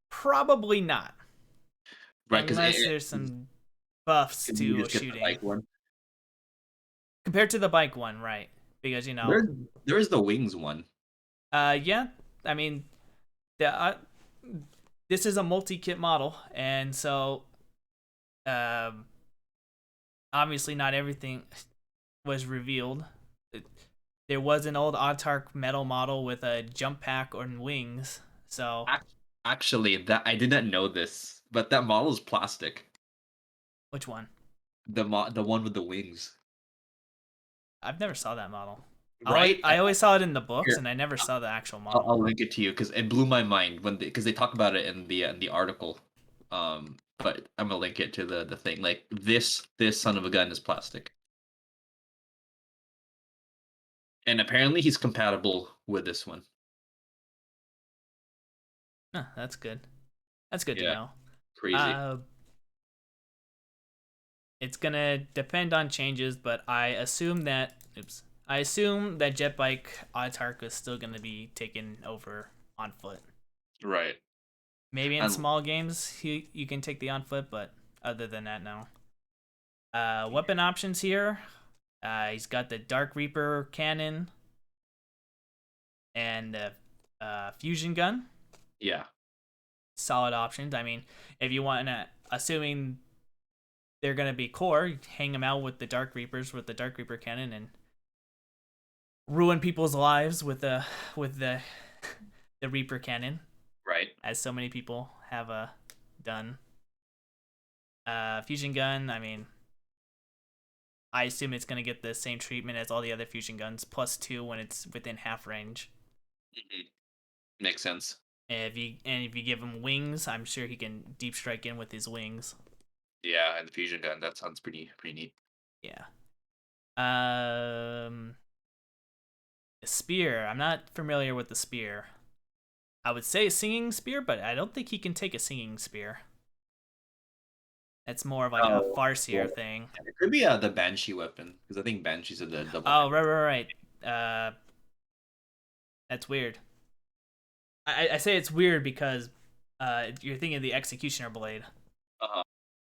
Probably not, right because unless there's some buffs you to just get the shooting bike one. compared to the bike one, right? Because There there is the wings one. yeah. I mean, the this is a multi-kit model, and so um, obviously not everything was revealed. There was an old Autark metal model with a jump pack or wings. So Actually, that I did not know this, but that model is plastic. which one? The one with the wings. I've never saw that model. Right? I always saw it in the books, Here, and I never saw the actual I'll model. link it to you because it blew my mind when because they talk about it in the article. But I'm gonna link it to the thing. Like this son of a gun is plastic, and apparently he's compatible with this one. Huh, that's good. That's good to Yeah, know. crazy. Uh, it's gonna depend on changes, but I assume that Jetbike Autark is still gonna be taken over on foot. Right. Maybe in And small games you can take the on foot, but other than that, no. Weapon options here. He's got the Dark Reaper cannon and the fusion gun. yeah, Solid options. I mean, if you want to, assuming they're gonna be core, hang them out with the Dark Reapers with the Dark Reaper cannon and ruin people's lives with the the Reaper cannon, right. as so many people have done. Fusion gun. I mean, I assume it's gonna get the same treatment as all the other fusion guns, +2 when it's within half range. Mhm. Makes sense. If you give him wings, I'm sure he can deep strike in with his wings. Yeah, and the fusion gun that sounds pretty neat. Yeah. Um, the spear. I'm not familiar with the spear. I would say a singing spear, but I don't think he can take a singing spear. It's more of like a Oh, well, farsier thing. it could be the banshee weapon because I think banshees are the double Oh, hand. right. That's weird. I say it's weird because you're thinking of the executioner blade, Uh-huh.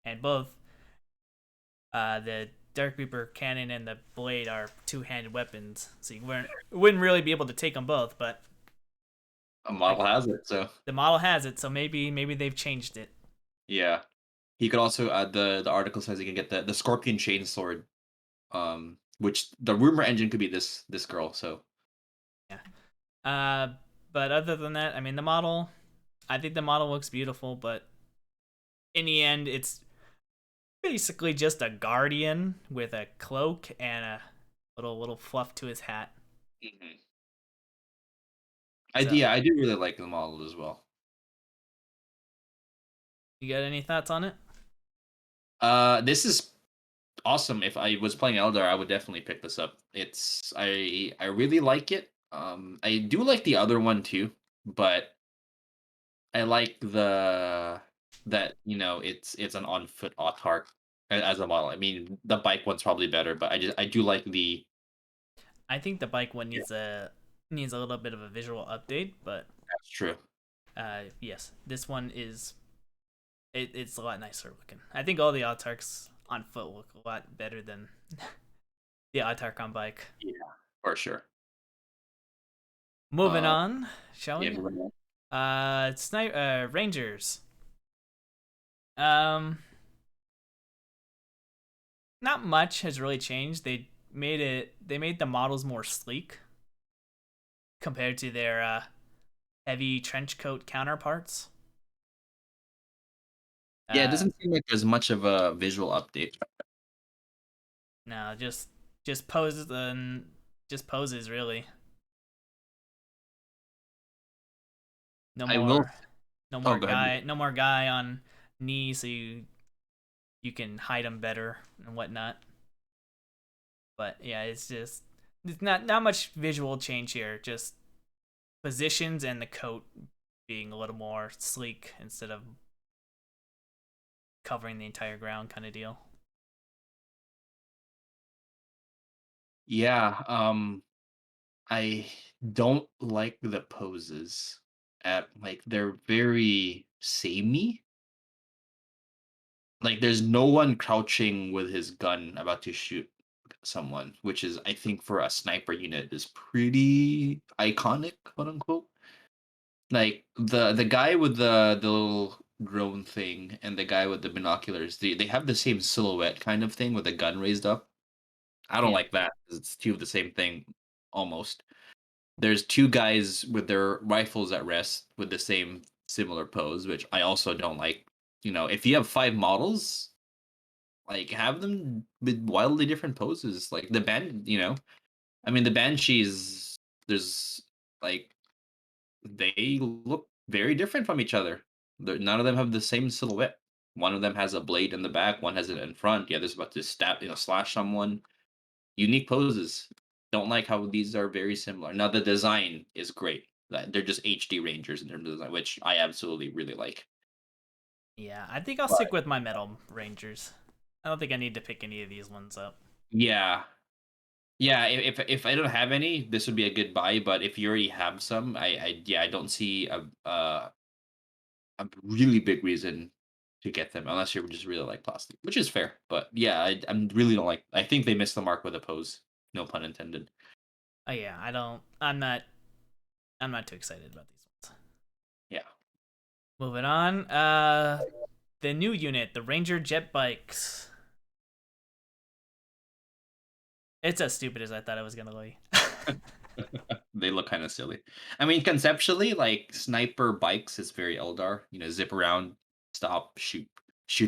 and both the Dark Reaper cannon and the blade are two-handed weapons, so wouldn't really be able to take them both. But A like model has it, so the model has it, so maybe they've changed it. yeah. He could also the article says he can get the scorpion chain sword, which the rumor engine could be this girl. So Yeah. Uh, but other than that, I mean, the model. I think the model looks beautiful, but in the end, it's basically just a guardian with a cloak and a little fluff to his hat. Mhm. So, Yeah, I do really like the model as well. you got any thoughts on it? This is awesome. If I was playing Eldar, I would definitely pick this up. I really like it. I do like the other one too, but I like the that it's an on foot autarch as a model. I mean, the bike one's probably better, but I do like the I think the bike one yeah, needs a little bit of a visual update, but that's true. yes, this one it's a lot nicer looking. I think all the autarchs on foot look a lot better than the autarch on bike. Yeah, for sure. Moving Uh, on, shall yeah, we? moving on. Rangers. Um, not much has really changed. They made the models more sleek compared to their heavy trench coat counterparts. Yeah, it Uh, doesn't seem like there's much of a visual update. no, just poses and just poses really. No I will. more Oh, go ahead. no more guy on knee, so you can hide him better and whatnot. But yeah, it's not much visual change here. Just positions and the coat being a little more sleek instead of covering the entire ground kind of deal. Yeah, I don't like the poses. Like they're very samey. Like there's no one crouching with his gun about to shoot someone, which is I think for a sniper unit is pretty iconic, quote unquote. Like the guy with the little drone thing and the guy with the binoculars, they have the same silhouette kind of thing with the gun raised up. I don't Yeah, like that 'cause it's two of the same thing almost. There's two guys with their rifles at rest with the same similar pose, which I also don't like. If you have five models, like have them with wildly different poses. Like I mean the banshees. There's like they look very different from each other. None of them have the same silhouette. One of them has a blade in the back. One has it in front. The other's about to slash someone. Unique poses. Don't like how these are very similar. Now the design is great. They're just HD Rangers in terms of design, which I absolutely really like. yeah. I think I'll But stick with my Metal Rangers. I don't think I need to pick any of these ones up. yeah, yeah. If I don't have any, this would be a good buy. But if you already have some, I don't see a really big reason to get them unless you just really like plastic, which is fair. But yeah, I really don't like. I think they missed the mark with a pose. No pun intended. Oh yeah, I don't. I'm not too excited about these ones. Yeah. Moving on. The new unit, the Ranger jet bikes. It's as stupid as I thought it was gonna be. They look kind of silly. I mean, conceptually, like sniper bikes is very Eldar. Zip around, stop, shoot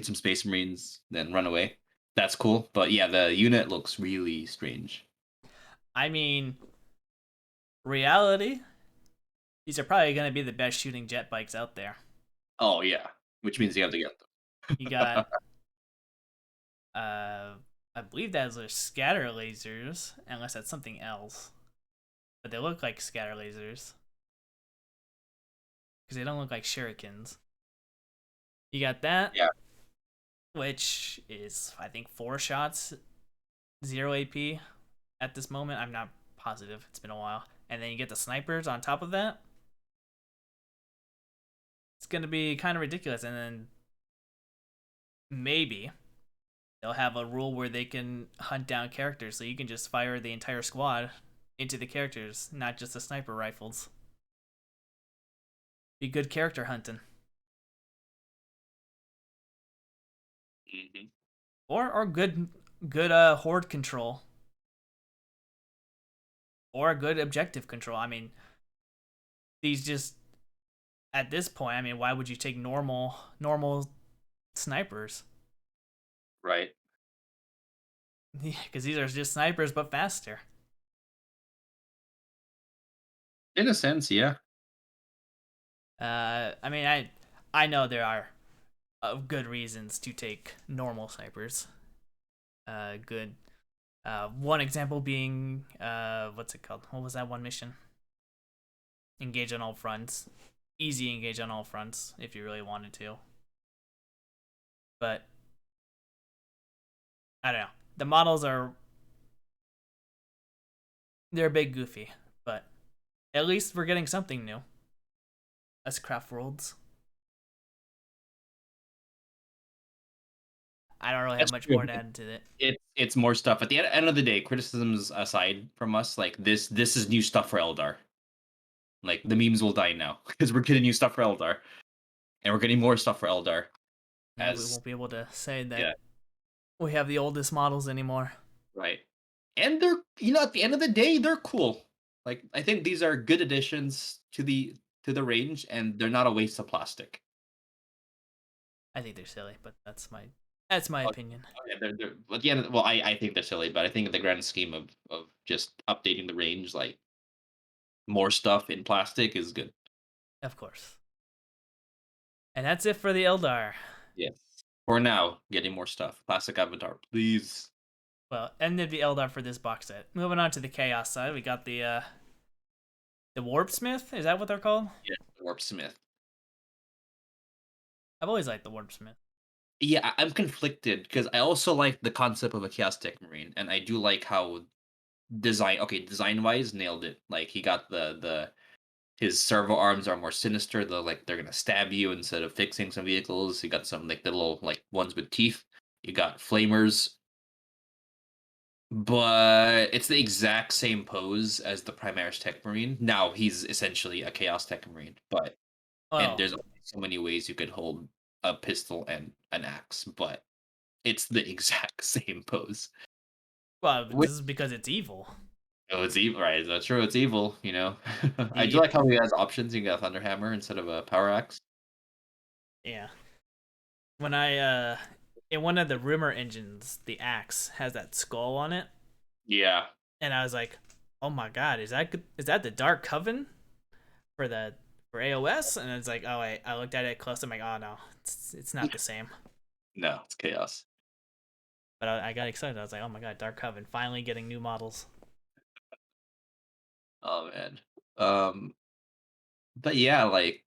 some Space Marines, then run away. That's cool. But yeah, the unit looks really strange. I mean, reality. These are probably gonna be the best shooting jet bikes out there. Oh yeah, which means you have to get You them. got I believe those are scatter lasers, unless that's something else. But they look like scatter lasers because they don't look like shurikens. You got that, Yeah. which is I think 4 shots, 0 AP at this moment. I'm not positive. It's been a while. And then you get the snipers on top of that. It's gonna be kind of ridiculous. And then maybe they'll have a rule where they can hunt down characters, so you can just fire the entire squad into the characters, not just the sniper rifles. Be good character hunting, Hmm. or good horde control, or good objective control. I mean, these just at this point, I mean, why would you take normal snipers? Right. Because these are just snipers but faster. In a sense, yeah. I mean, I know there are good reasons to take normal snipers. Good. One example being what's it called? What was that one mission? Engage on all fronts. Easy engage on all fronts if you really wanted to. But I don't know. The models are they're a bit goofy, but at least we're getting something new. As craft worlds. I don't really have That's much true. more to add to it. It's more stuff. At the end of the day, criticisms aside from us, like this is new stuff for Eldar. Like the memes will die now because we're getting new stuff for Eldar, and we're getting more stuff for Eldar. Yeah, we As won't be able to say yeah, that we have the oldest models anymore. right. And they're at the end of the day, they're cool. Like I think these are good additions to the range, and they're not a waste of plastic. I think they're silly, but that's my Oh, opinion. yeah, they're at the end. Well, I think they're silly, but I think in the grand scheme of just updating the range, like more stuff in plastic is good. Of course. And that's it for the Eldar. Yes. For now, getting more stuff. Plastic Avatar, please. Well, ended the Eldar for this box set. Moving on to the Chaos side, we got the Warpsmith. Is that what they're called? Yeah, Warp Smith. I've always liked the Warpsmith. Yeah, I'm conflicted because I also like the concept of a Chaos Tech Marine, and I do like how design wise nailed it. Like he got the his servo arms are more sinister. They're gonna stab you instead of fixing some vehicles. You got some like the little like ones with teeth. You got flamers, but it's the exact same pose as the Primaris Tech Marine. Now he's essentially a Chaos Tech Marine, but and Well, there's only so many ways you could hold a pistol and an axe, but it's the exact same pose. well, Which, this is because it's evil. oh, it's evil, right? That's true. It's evil. I do The like how he has options. You can get a thunder hammer instead of a power axe. yeah. When I in one of the rumor engines, the axe has that skull on it, Yeah, and I was like, "Oh my god, is that the Dark Coven for the for AOS?" And it's like, "Oh wait," I looked at it close. I'm like, "Oh no, it's not the same." no, it's chaos. But I got excited. I was like, "Oh my god, Dark Coven finally getting new models." Oh man. Um, but yeah, like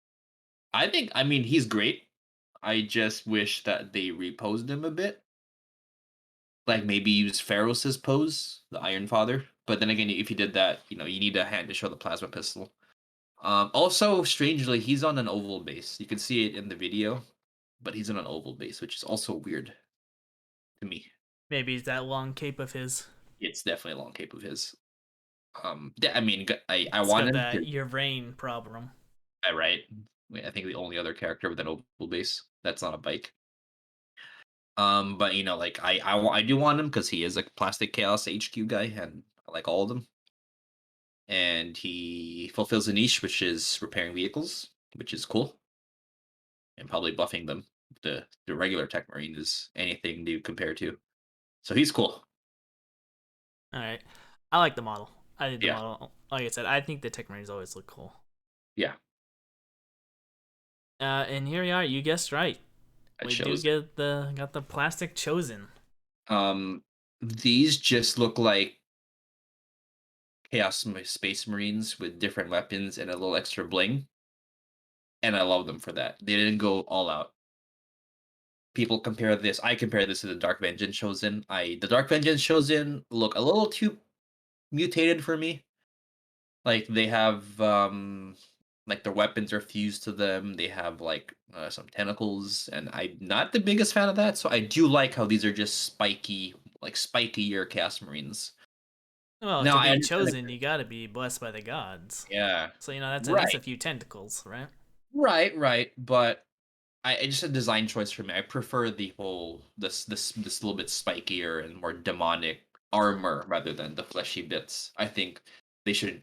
I mean, he's great. I just wish that they reposed him a bit. Like maybe use Pharos's pose, the Iron Father. But then again, if you did that, you need a hand to show the plasma pistol. Also, strangely, he's on an oval base. You can see it in the video, but he's on an oval base, which is also weird to me. Maybe it's that long cape of his. It's definitely a long cape of his. I mean, I It's want got him that to. your brain problem. I right. I think the only other character with an oval base that's not a bike. But like I do want him because he is a plastic chaos HQ guy, and I like all of them. And he fulfills a niche, which is repairing vehicles, which is cool, and probably buffing them. The regular Tech Marine is anything to compare to, so he's cool. All right, I like the model. I think the Yeah, model, like I said, I think the Tech Marines always look cool. yeah, And here we are. You guessed right. it We do shows. get the plastic chosen. Um, These just look like Space Marines with different weapons and a little extra bling, and I love them for that. They didn't go all out. People compare this. I compare this to the Dark Vengeance Chosen. The Dark Vengeance Chosen look a little too mutated for me. Like they have like their weapons are fused to them. They have like some tentacles, and I'm not the biggest fan of that. So I do like how these are just spiky, like spikier Chaos Marines. Well, Now to I be understand chosen, you gotta be blessed by the gods. yeah. So that's at least Right. a few tentacles, right? Right. But I just a design choice for me. I prefer the whole this little bit spikier and more demonic armor rather than the fleshy bits. I think they should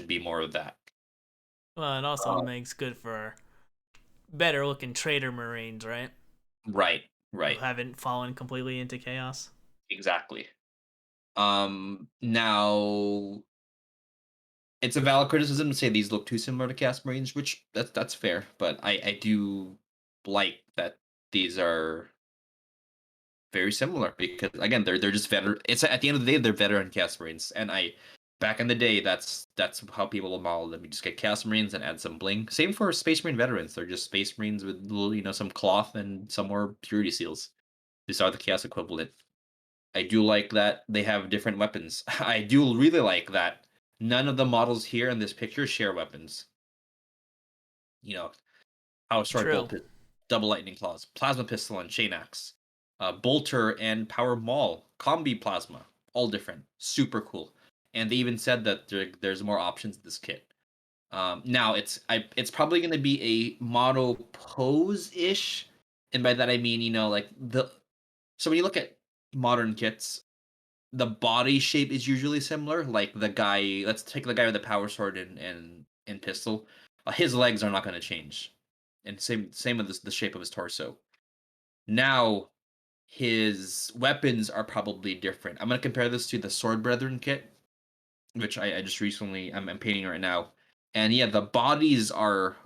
be more of that. Well, it also Uh, makes good for better looking trader marines, right? right, Who right, haven't fallen completely into chaos. exactly. Now it's a valid criticism to say these look too similar to Cast Marines, which that's fair. But I do like that these are very similar because again they're just veteran. It's at the end of the day they're veteran Cast Marines, and I back in the day that's how people will model them. You just get Cast Marines and add some bling. Same for Space Marine veterans. They're just Space Marines with little some cloth and some more purity seals. These are the Chaos equivalent. I do like that they have different weapons. I do really like that none of the models here in this picture share weapons. You know, power sword, True. bolt pistol, double lightning claws, plasma pistol, and chain axe, bolter and power maul, combi plasma, all different, super cool. And they even said that there's more options in this kit. Now it's probably going to be a model pose ish, and by that I mean like the so when you look at modern kits, the body shape is usually similar. Like the guy, let's take the guy with the power sword and pistol. His legs are not going to change, and same with the shape of his torso. Now his weapons are probably different. I'm going to compare this to the Sword Brethren kit, which I just recently I'm painting right now, and yeah, the bodies are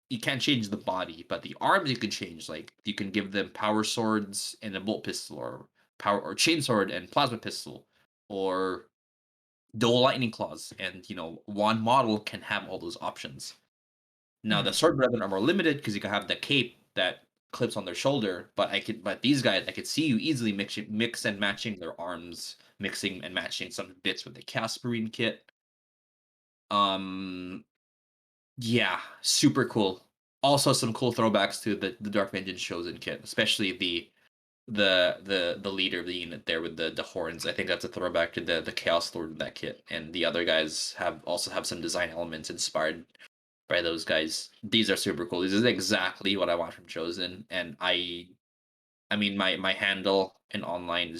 you can't change the body, but the arms you can change. Like you can give them power swords and a bolt pistol, or power or chain sword and plasma pistol, or dual lightning claws, and one model can have all those options. Now the Hmm. sword brethren are more limited because you can have the cape that clips on their shoulder, but these guys I could see you easily mix and matching their arms, mixing and matching some bits with the Casperine kit. Um yeah, super cool. Also some cool throwbacks to the Dark Vengeance Chosen kit, especially the leader of the unit there with the horns. I think that's a throwback to the Chaos Lord in that kit, and the other guys have some design elements inspired by those guys. These are super cool. This is exactly what I want from Chosen, and I mean my handle in online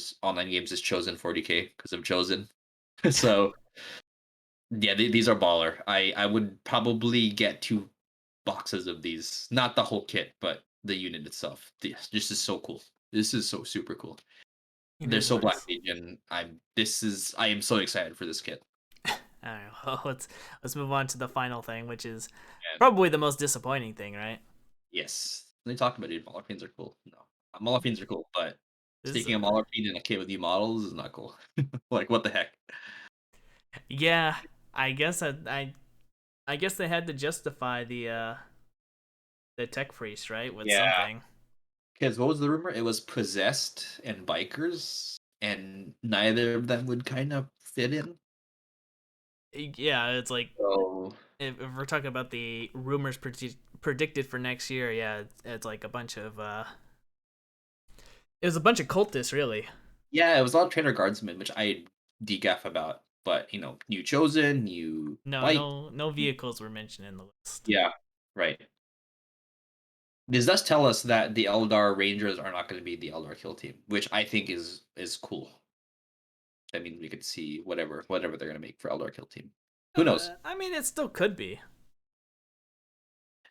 games is Chosen 40K because of Chosen. So yeah, these are baller. I would probably get 2 boxes of these, not the whole kit, but the unit itself. This is so cool. This is so super cool. It They're is so Black nice. Mage, and I am so excited for this kit. All right, well, let's move on to the final thing, which is And probably the most disappointing thing, right? yes, they talk about it. Malakines are cool. No, Malakines are cool, but This is sticking a Malakine in a kit with you models is not cool. Like what the heck? yeah. I guess I guess they had to justify the tech freeze, right, with Yeah, something. because what was the rumor? It was possessed and bikers, and neither of them would kind of fit in. Yeah, it's like So if we're talking about the rumors predicted for next year, yeah, it's like a bunch of it was a bunch of cultists, really. yeah, it was a lot of trainer guardsmen, which I degaff about. But new chosen, new No, bike. no vehicles were mentioned in the list. Yeah, right. This does tell us that the Eldar Rangers are not going to be the Eldar kill team, which I think is cool. I mean, we could see whatever they're going to make for Eldar kill team. Who knows? I mean, it still could be.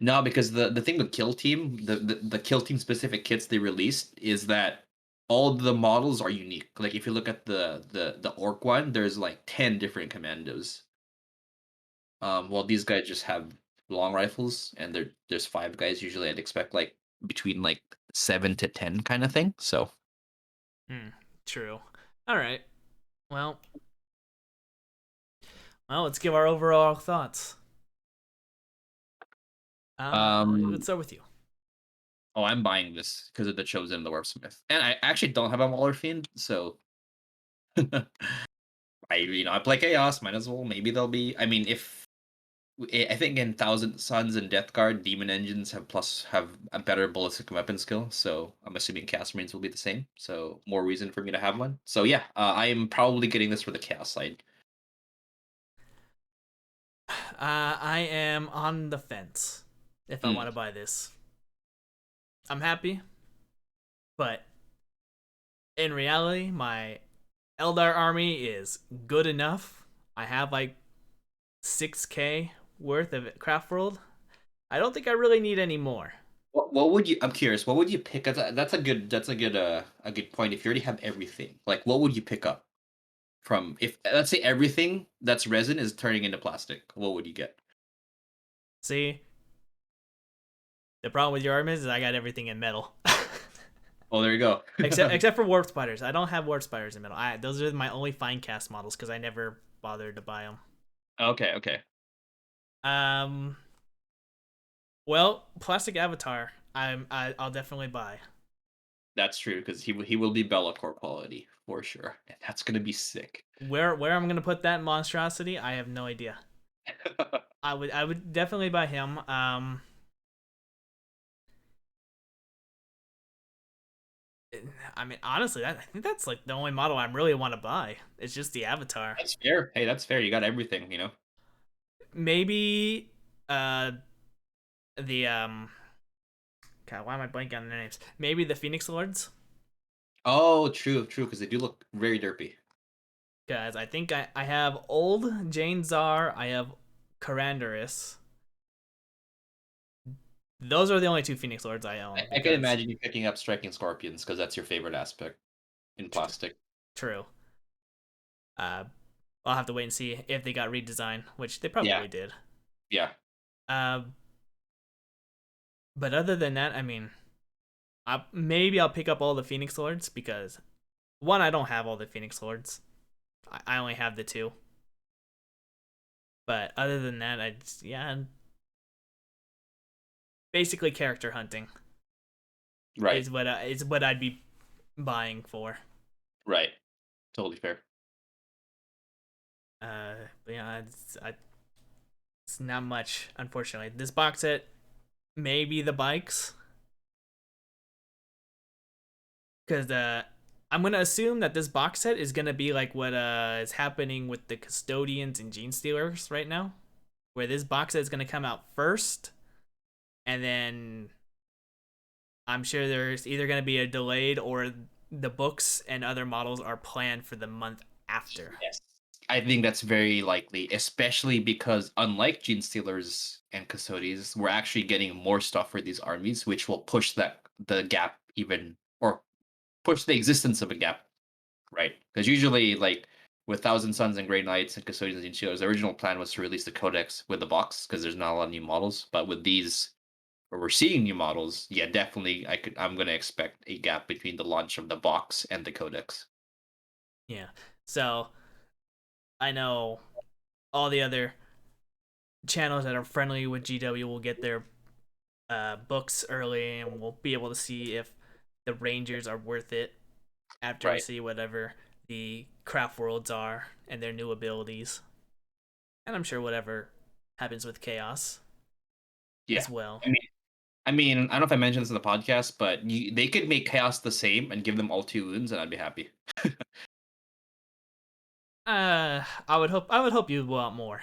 No, because the thing with kill team, the kill team specific kits they released is that all the models are unique. Like if you look at the orc one, there's like 10 different commandos. Well, these guys just have long rifles, and there's 5 guys usually. I'd expect like between like 7 to 10 kind of thing. So Hmm, true. All right. Well, let's give our overall thoughts. Let's Um, start with you. oh, I'm buying this because of the Chosen and the Warpsmith, and I actually don't have a Mauler Fiend, so I play Chaos. Might as well. Maybe they'll be. I mean, if I think in Thousand Suns and Death Guard, Demon Engines have a better ballistic weapon skill, so I'm assuming Chaos Marines will be the same. So more reason for me to have one. So yeah, I am probably getting this for the Chaos side. I am on the fence if I Mm. want to buy this. I'm happy, but in reality, my Eldar army is good enough. I have like 6K worth of craft world. I don't think I really need any more. What would you? I'm curious. What would you pick? That's a good point. If you already have everything, like what would you pick up from? If let's say everything that's resin is turning into plastic, what would you get? See, the problem with your army is I got everything in metal. Oh, there you go. except for warp spiders. I don't have warp spiders in metal. Those are my only fine cast models because I never bothered to buy them. Okay, okay. Um, well, plastic avatar. I'll definitely buy. That's true because he will be Bellacore quality for sure, and that's gonna be sick. Where I'm gonna put that monstrosity, I have no idea. I would definitely buy him. I mean, honestly, I think that's like the only model I really want to buy. It's just the avatar. That's fair. Hey, that's fair. You got everything, you know. Maybe uh the God, why am I blanking on their names? Maybe the Phoenix Lords, Oh, true, true. Because they do look very derpy. because I think I have old Jane Czar. I have Carandaris. Those are the only two Phoenix Lords I own I can because imagine you picking up striking scorpions because that's your favorite aspect in plastic. true. Uh, I'll have to wait and see if they got redesigned, which they Yeah, probably did. yeah. Uh, but other than that, I mean, maybe I'll pick up all the Phoenix Lords because one, I don't have all the Phoenix Lords. I only have the two. But other than that, yeah, basically character hunting Right, is what I'd be buying for. right. Totally fair. But yeah, it's not much, unfortunately. This box set, maybe the bikes, because I'm gonna assume that this box set is gonna be like what is happening with the custodians and gene stealers right now, where this box set is gonna come out first, and then I'm sure there's either gonna be a delayed or the books and other models are planned for the month after. Yes. I think that's very likely, especially because unlike Gene Stealers and Custodies, we're actually getting more stuff for these armies, which will push the gap even or push the existence of a gap, right? Because usually, like with Thousand Suns and Grey Knights and Custodians and Gene Stealers, the original plan was to release the Codex with the box because there's not a lot of new models. But with these, where we're seeing new models, yeah, definitely, I'm gonna expect a gap between the launch of the box and the Codex. Yeah. So I know all the other channels that are friendly with GW will get their books early, and we'll be able to see if the Rangers are worth it after we Right. see whatever the craft worlds are and their new abilities. And I'm sure whatever happens with Chaos Yeah. as well. I mean, I don't know if I mentioned this in the podcast, but they could make Chaos the same and give them all two wounds, and I'd be happy. I would hope you want more.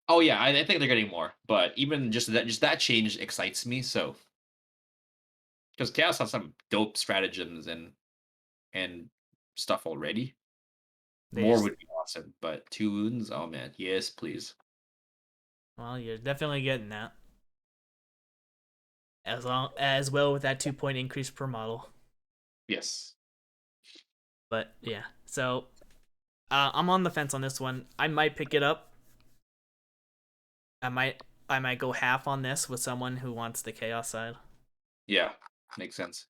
Oh yeah, I think they're getting more, but even just that change excites me. So because Chaos has some dope stratagems and stuff already, They more just would be awesome. But two wounds, oh man, yes, please. well, you're definitely getting that as well with that 2 point increase per model. Yes, But yeah, so I'm on the fence on this one. I might pick it up. I might I might go half on this with someone who wants the chaos side. yeah, makes sense.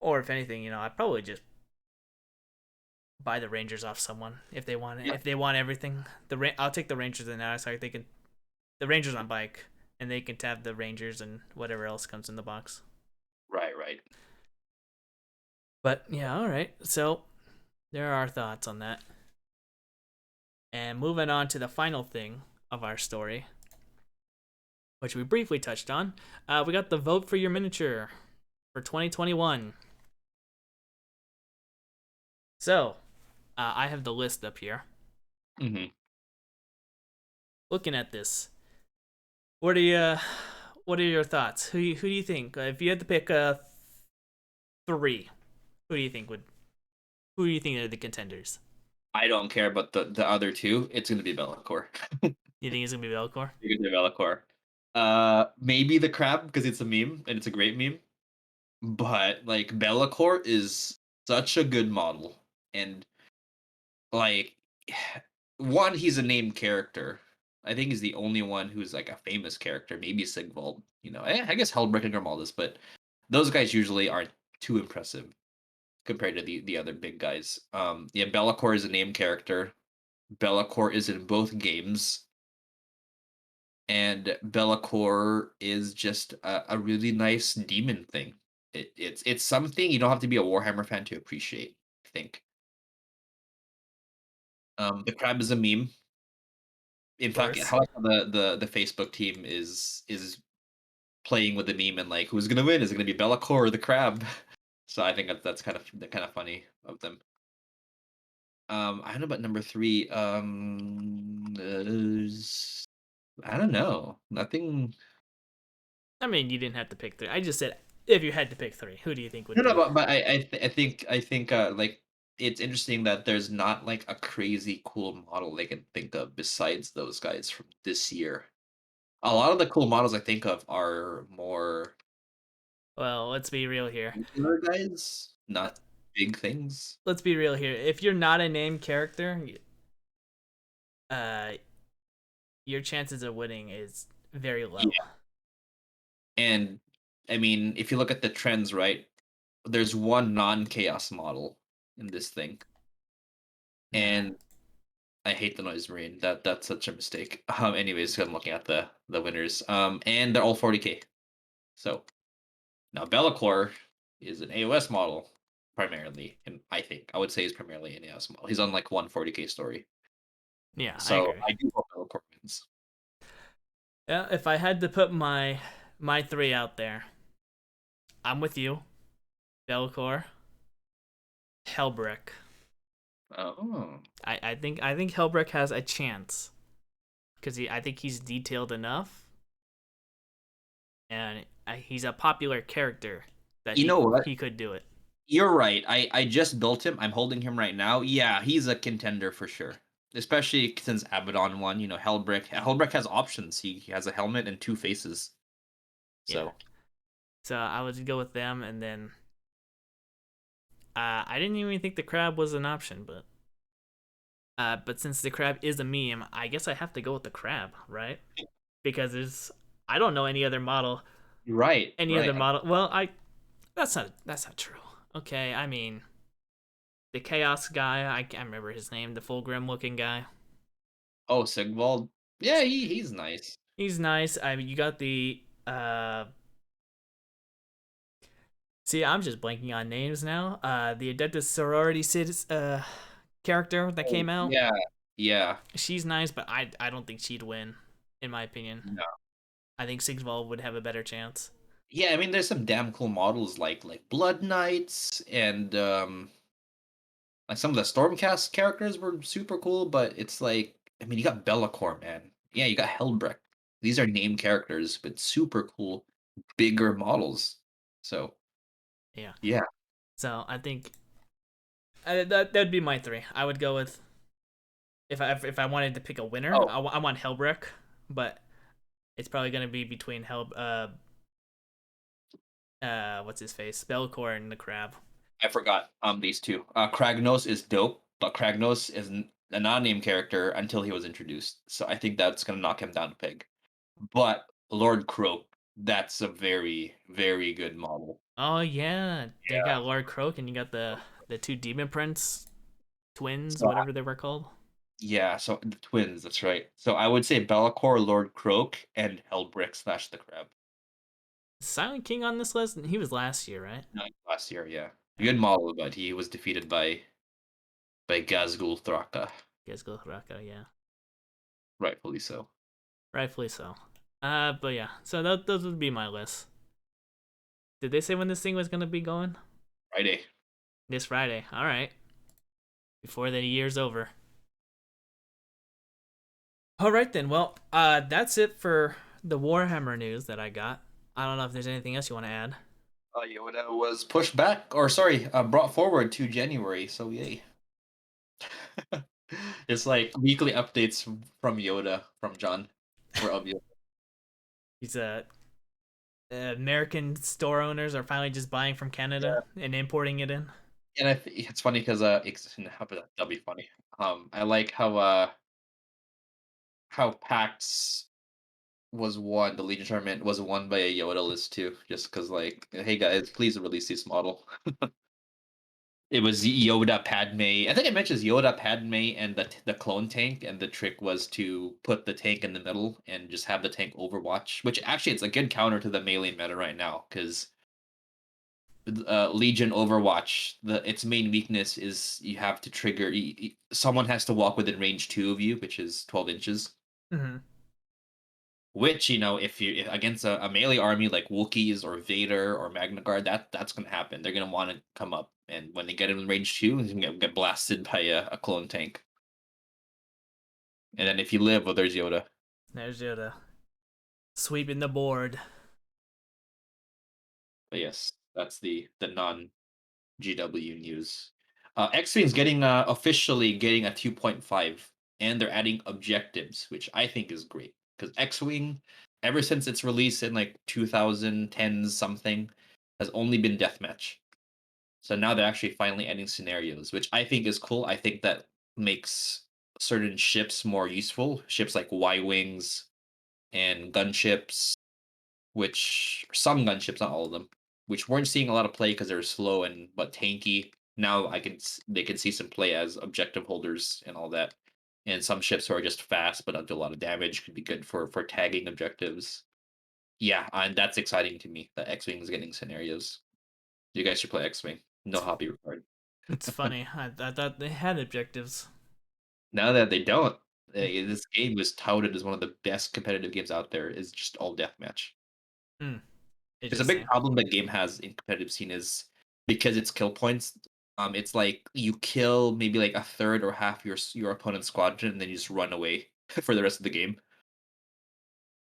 Or if anything, I probably just buy the Rangers off someone if they want it. Yeah. If they want everything, I'll take the Rangers and now so they can the Rangers on bike and they can have the Rangers and whatever else comes in the box. Right, right. But yeah, all right. So there are our thoughts on that. And moving on to the final thing of our story, which we briefly touched on, we got the vote for your miniature for 2021. So I have the list up here. Hmm. Looking at this, what are you? What are your thoughts? Who do you think? If you had to pick three, who do you think would? Who do you think are the contenders? I don't care about the other two. It's gonna be Bellacore. You think it's gonna be Velcor? It's gonna be Bellacore. Maybe the crab because it's a meme and it's a great meme. But like Bellacore is such a good model, and like one, he's a named character. I think he's the only one who's like a famous character. Maybe Sigvald. I guess Hellbrick and Grimaldus, but those guys usually aren't too impressive compared to the other big guys. Yeah, Bellacore is a named character. Bellacore is in both games, and Bellacore is just a really nice demon thing. It's something you don't have to be a Warhammer fan to appreciate, I think. The crab is a meme. In Of fact, course. how the Facebook team is playing with the meme and like who's gonna win? Is it gonna be Bellacore or the crab? So I think that's kind of funny of them. I don't know about number three. I don't know. Nothing. I mean, you didn't have to pick three. I just said if you had to pick three, who do you think would No, no, be? but I think like it's interesting that there's not like a crazy cool model they can think of besides those guys from this year. A lot of the cool models I think of are more Well, let's be real here. regular guys, not big things. Let's be real here. If you're not a named character, uh, your chances of winning is very low. Yeah. And I mean, if you look at the trends, right, there's one non-chaos model in this thing. Yeah. And I hate the noise marine. That's such a mistake. Anyways, I'm looking at the winners. And they're all 40k. So now Bellacore is an AOS model primarily, and I think I would say he's primarily an AOS model. He's on like one 40k story. Yeah, I So agree. I do hope Bellacore wins. Yeah, if I had to put my three out there, I'm with you. Belcor, Hellbrick. Oh. I think Hellbrick has a chance because I think he's detailed enough and he's a popular character that You he know what? he could do it. You're right. I just built him. I'm holding him right now. Yeah, he's a contender for sure. Especially since Abaddon won, Hellbrick. Hellbrick has options. He has a helmet and two faces. Yeah. So So I would go with them, and then I didn't even think the crab was an option, but since the crab is a meme, I guess I have to go with the crab, right? Because there's I don't know right, any right. other model. Well, that's not true. Okay, I mean the chaos guy, I can't remember his name, the full grim looking guy. Oh, Sigvald. Yeah, he's nice. He's nice. I mean, you got the see, I'm just blanking on names now. The Adeptus Sorority character that Oh, came out. yeah, yeah. She's nice, but I don't think she'd win, in my opinion. No. I think Sigvald would have a better chance. Yeah, I mean there's some damn cool models like Blood Knights and like some of the Stormcast characters were super cool, but it's like I mean you got Bellacore, man. Yeah, you got Hellbrecht. These are named characters, but super cool, bigger models. So Yeah. yeah. So I think that'd be my three. I would go with if I wanted to pick a winner, Oh, I want Hellbrecht, but it's probably gonna be between what's his face, Spellcore and the Crab. I forgot these two. Kragnos is dope, but Kragnos is a non-name character until he was introduced. So I think that's gonna knock him down a peg. But Lord Croak, that's a very, very good model. Oh yeah, they Yeah. got Lord Croak and you got the two Demon Prince twins, So whatever they were called. yeah, so the twins, that's right. So I would say Be'lakor, Lord Croak, and Hellbrick slash the Crab. Silent King on this list? He was last year, right? Last year, yeah. Yeah. Good model, but he was defeated by Gazgul Thraka, Gezgul Raka, yeah. rightfully so. Rightfully so. But yeah, so those would be my list. Did they say when this thing was gonna be going? Friday. This Friday. All right. Before the year's over. All right then. Well, that's it for the Warhammer news that I got. I don't know if there's anything else you want to add. Yoda was pushed back, or sorry, brought forward to January. So yay! It's like weekly updates from Yoda from John or of Yoda. These American store owners are finally just buying from Canada and importing it in. And it's funny because that'll be funny. I like how PAX was won. The Legion tournament was won by a Yoda list too. Just because like, hey guys, please release this model. It was Yoda, Padme. I think it mentions Yoda, Padme, and the clone tank. And the trick was to put the tank in the middle and just have the tank Overwatch. Which actually, it's a good counter to the melee meta right now because Legion Overwatch, its main weakness is you have to trigger. Someone has to walk within range 2 of you, which is 12 inches. Mm-hmm. Which if you against a melee army like Wookiees or Vader or Magna Guard, that's gonna happen. They're gonna want to come up, and when they get in range 2, you can get blasted by a clone tank. And then if you live, well, there's Yoda. There's Yoda sweeping the board. But yes, that's the non GW news. X-Wing's getting officially getting a 2.5, and they're adding objectives, which I think is great because X-Wing, ever since its release in like 2010 something, has only been deathmatch. So now they're actually finally adding scenarios, which I think is cool. I think that makes certain ships more useful. Ships like Y-Wings and gunships, which some gunships, not all of them, which weren't seeing a lot of play because they're slow and but tanky. Now they can see some play as objective holders and all that. And some ships who are just fast but don't do a lot of damage could be good for tagging objectives. Yeah, and that's exciting to me that X-Wing is getting scenarios. You guys should play X-Wing. No hobby required. It's funny. I thought they had objectives. Now that they don't, this game was touted as one of the best competitive games out there. Is just all deathmatch. Hmm. There's a big Interesting. problem that game has in competitive scene is because it's kill points. It's like you kill maybe like a third or half your opponent's squadron, and then you just run away for the rest of the game.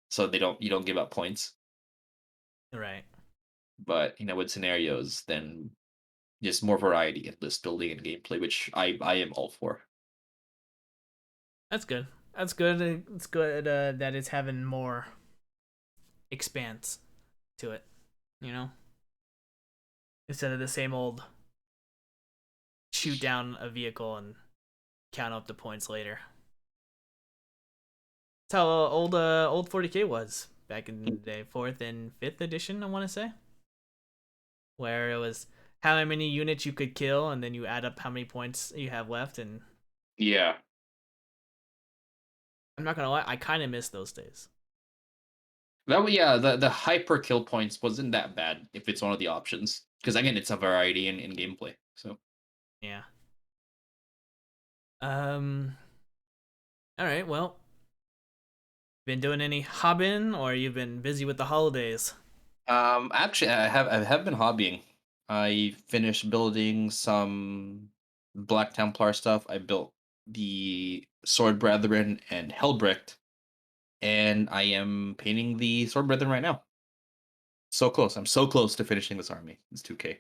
So you don't give up points. Right. But with scenarios, then just more variety in list building and gameplay, which I am all for. That's good. That's good. It's good that it's having more expanse to it. You know, instead of the same old shoot down a vehicle and count up the points later. That's how old 40K was back in the day, fourth and fifth edition. I want to say, where it was how many units you could kill, and then you add up how many points you have left. And Yeah, I'm not gonna lie, I kind of miss those days. yeah, the hyper kill points wasn't that bad if it's one of the options because again, it's a variety in gameplay. So Yeah. Um. All right. Well, been doing any hobbing, or you've been busy with the holidays? actually, I have been hobbying. I finished building some Black Templar stuff. I built the Sword Brethren and Hellbricht, and I am painting the Sword Brethren right now. So close. I'm so close to finishing this army. It's 2K.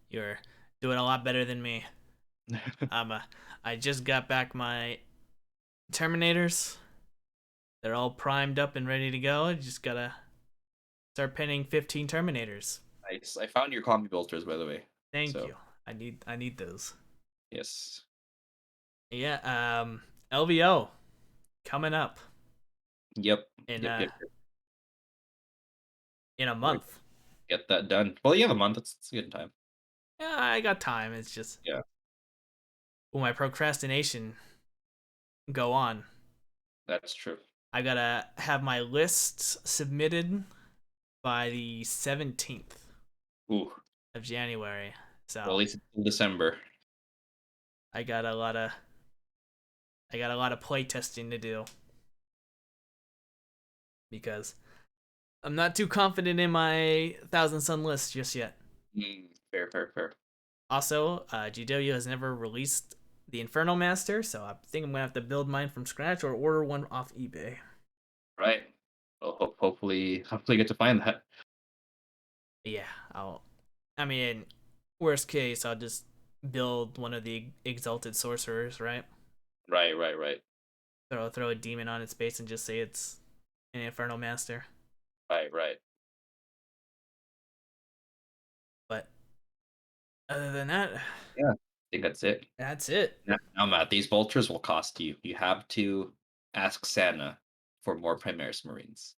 You're doing a lot better than me. Um, uh, I just got back my Terminators. They're all primed up and ready to go. I just gotta start pinning 15 Terminators. Nice. I found your combi bolters, by the way. Thank So you. I need those. yes. Yeah. LVO coming up Yep. in Yep. uh Yep. Yep. in a We're month. get that done. Well, you have a month. It's a good time. Yeah, I got time. It's just Yeah. will my procrastination go on? That's true. I gotta have my lists submitted by the 17th Ooh. of January. Well, at So least it's in December. I got a lot of play testing to do because I'm not too confident in my Thousand Sun list just yet. Fair, fair, fair. Also, GW has never released the Inferno Master, so I think I'm gonna have to build mine from scratch or order one off eBay. Right. Well, hopefully get to find that. Yeah, I'll. I mean, worst case, I'll just build one of the exalted sorcerers, right? Right, right, right, Throw a demon on its base and just say it's an Inferno Master. right, right. But other than that, Yeah, I think that's it. that's it. Now, Matt, these vultures will cost you. You have to ask Santa for more Primaris Marines.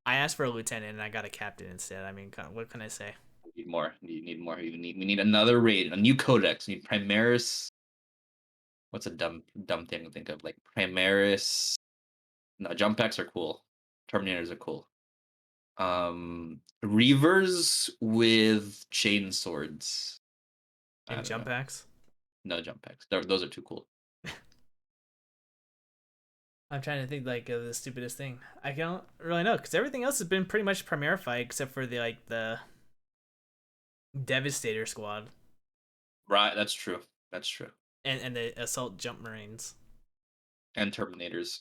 I asked for a lieutenant and I got a captain instead. I mean, what can I say? We need more. You need more. We need another raid, a new codex. We need Primaris. What's a dumb thing to think of? Like Primaris. No, jump packs are cool. Terminators are cool. Reavers with chain swords. I In don't jump know. packs? No jump packs. Those are too cool. I'm trying to think like of the stupidest thing. I don't really know because everything else has been pretty much Primarified except for the Devastator squad Right, that's true. That's true. and the Assault Jump Marines. And Terminators.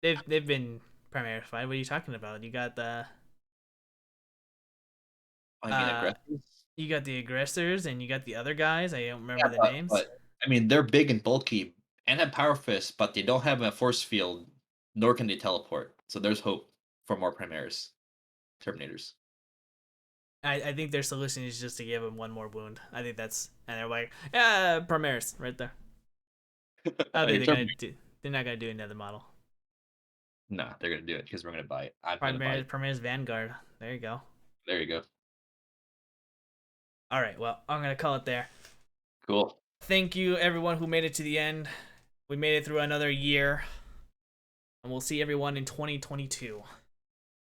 They've been Primarified. What are you talking about? I mean, uh aggressors. you got the aggressors and you got the other guys. I don't Yeah, remember the names. but I mean, they're big and bulky and have power fists, but they don't have a force field, nor can they teleport. So there's hope for more Primaris, Terminators. I think their solution is just to give him one more wound. I think that's and they're like, yeah, Primaris right there. I don't think Your they're gonna Terminator. do. They're not gonna do another model. Nah, they're gonna do it because we're gonna buy it. I'm gonna buy it. Primaris Vanguard. There you go. There you go. All right. Well, I'm gonna call it there. Cool. Thank you everyone who made it to the end. We made it through another year, and we'll see everyone in 2022.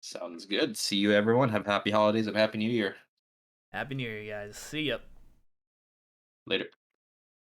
Sounds good. See you, everyone. Have happy holidays and happy new year. Happy New Year, guys. See ya. Later.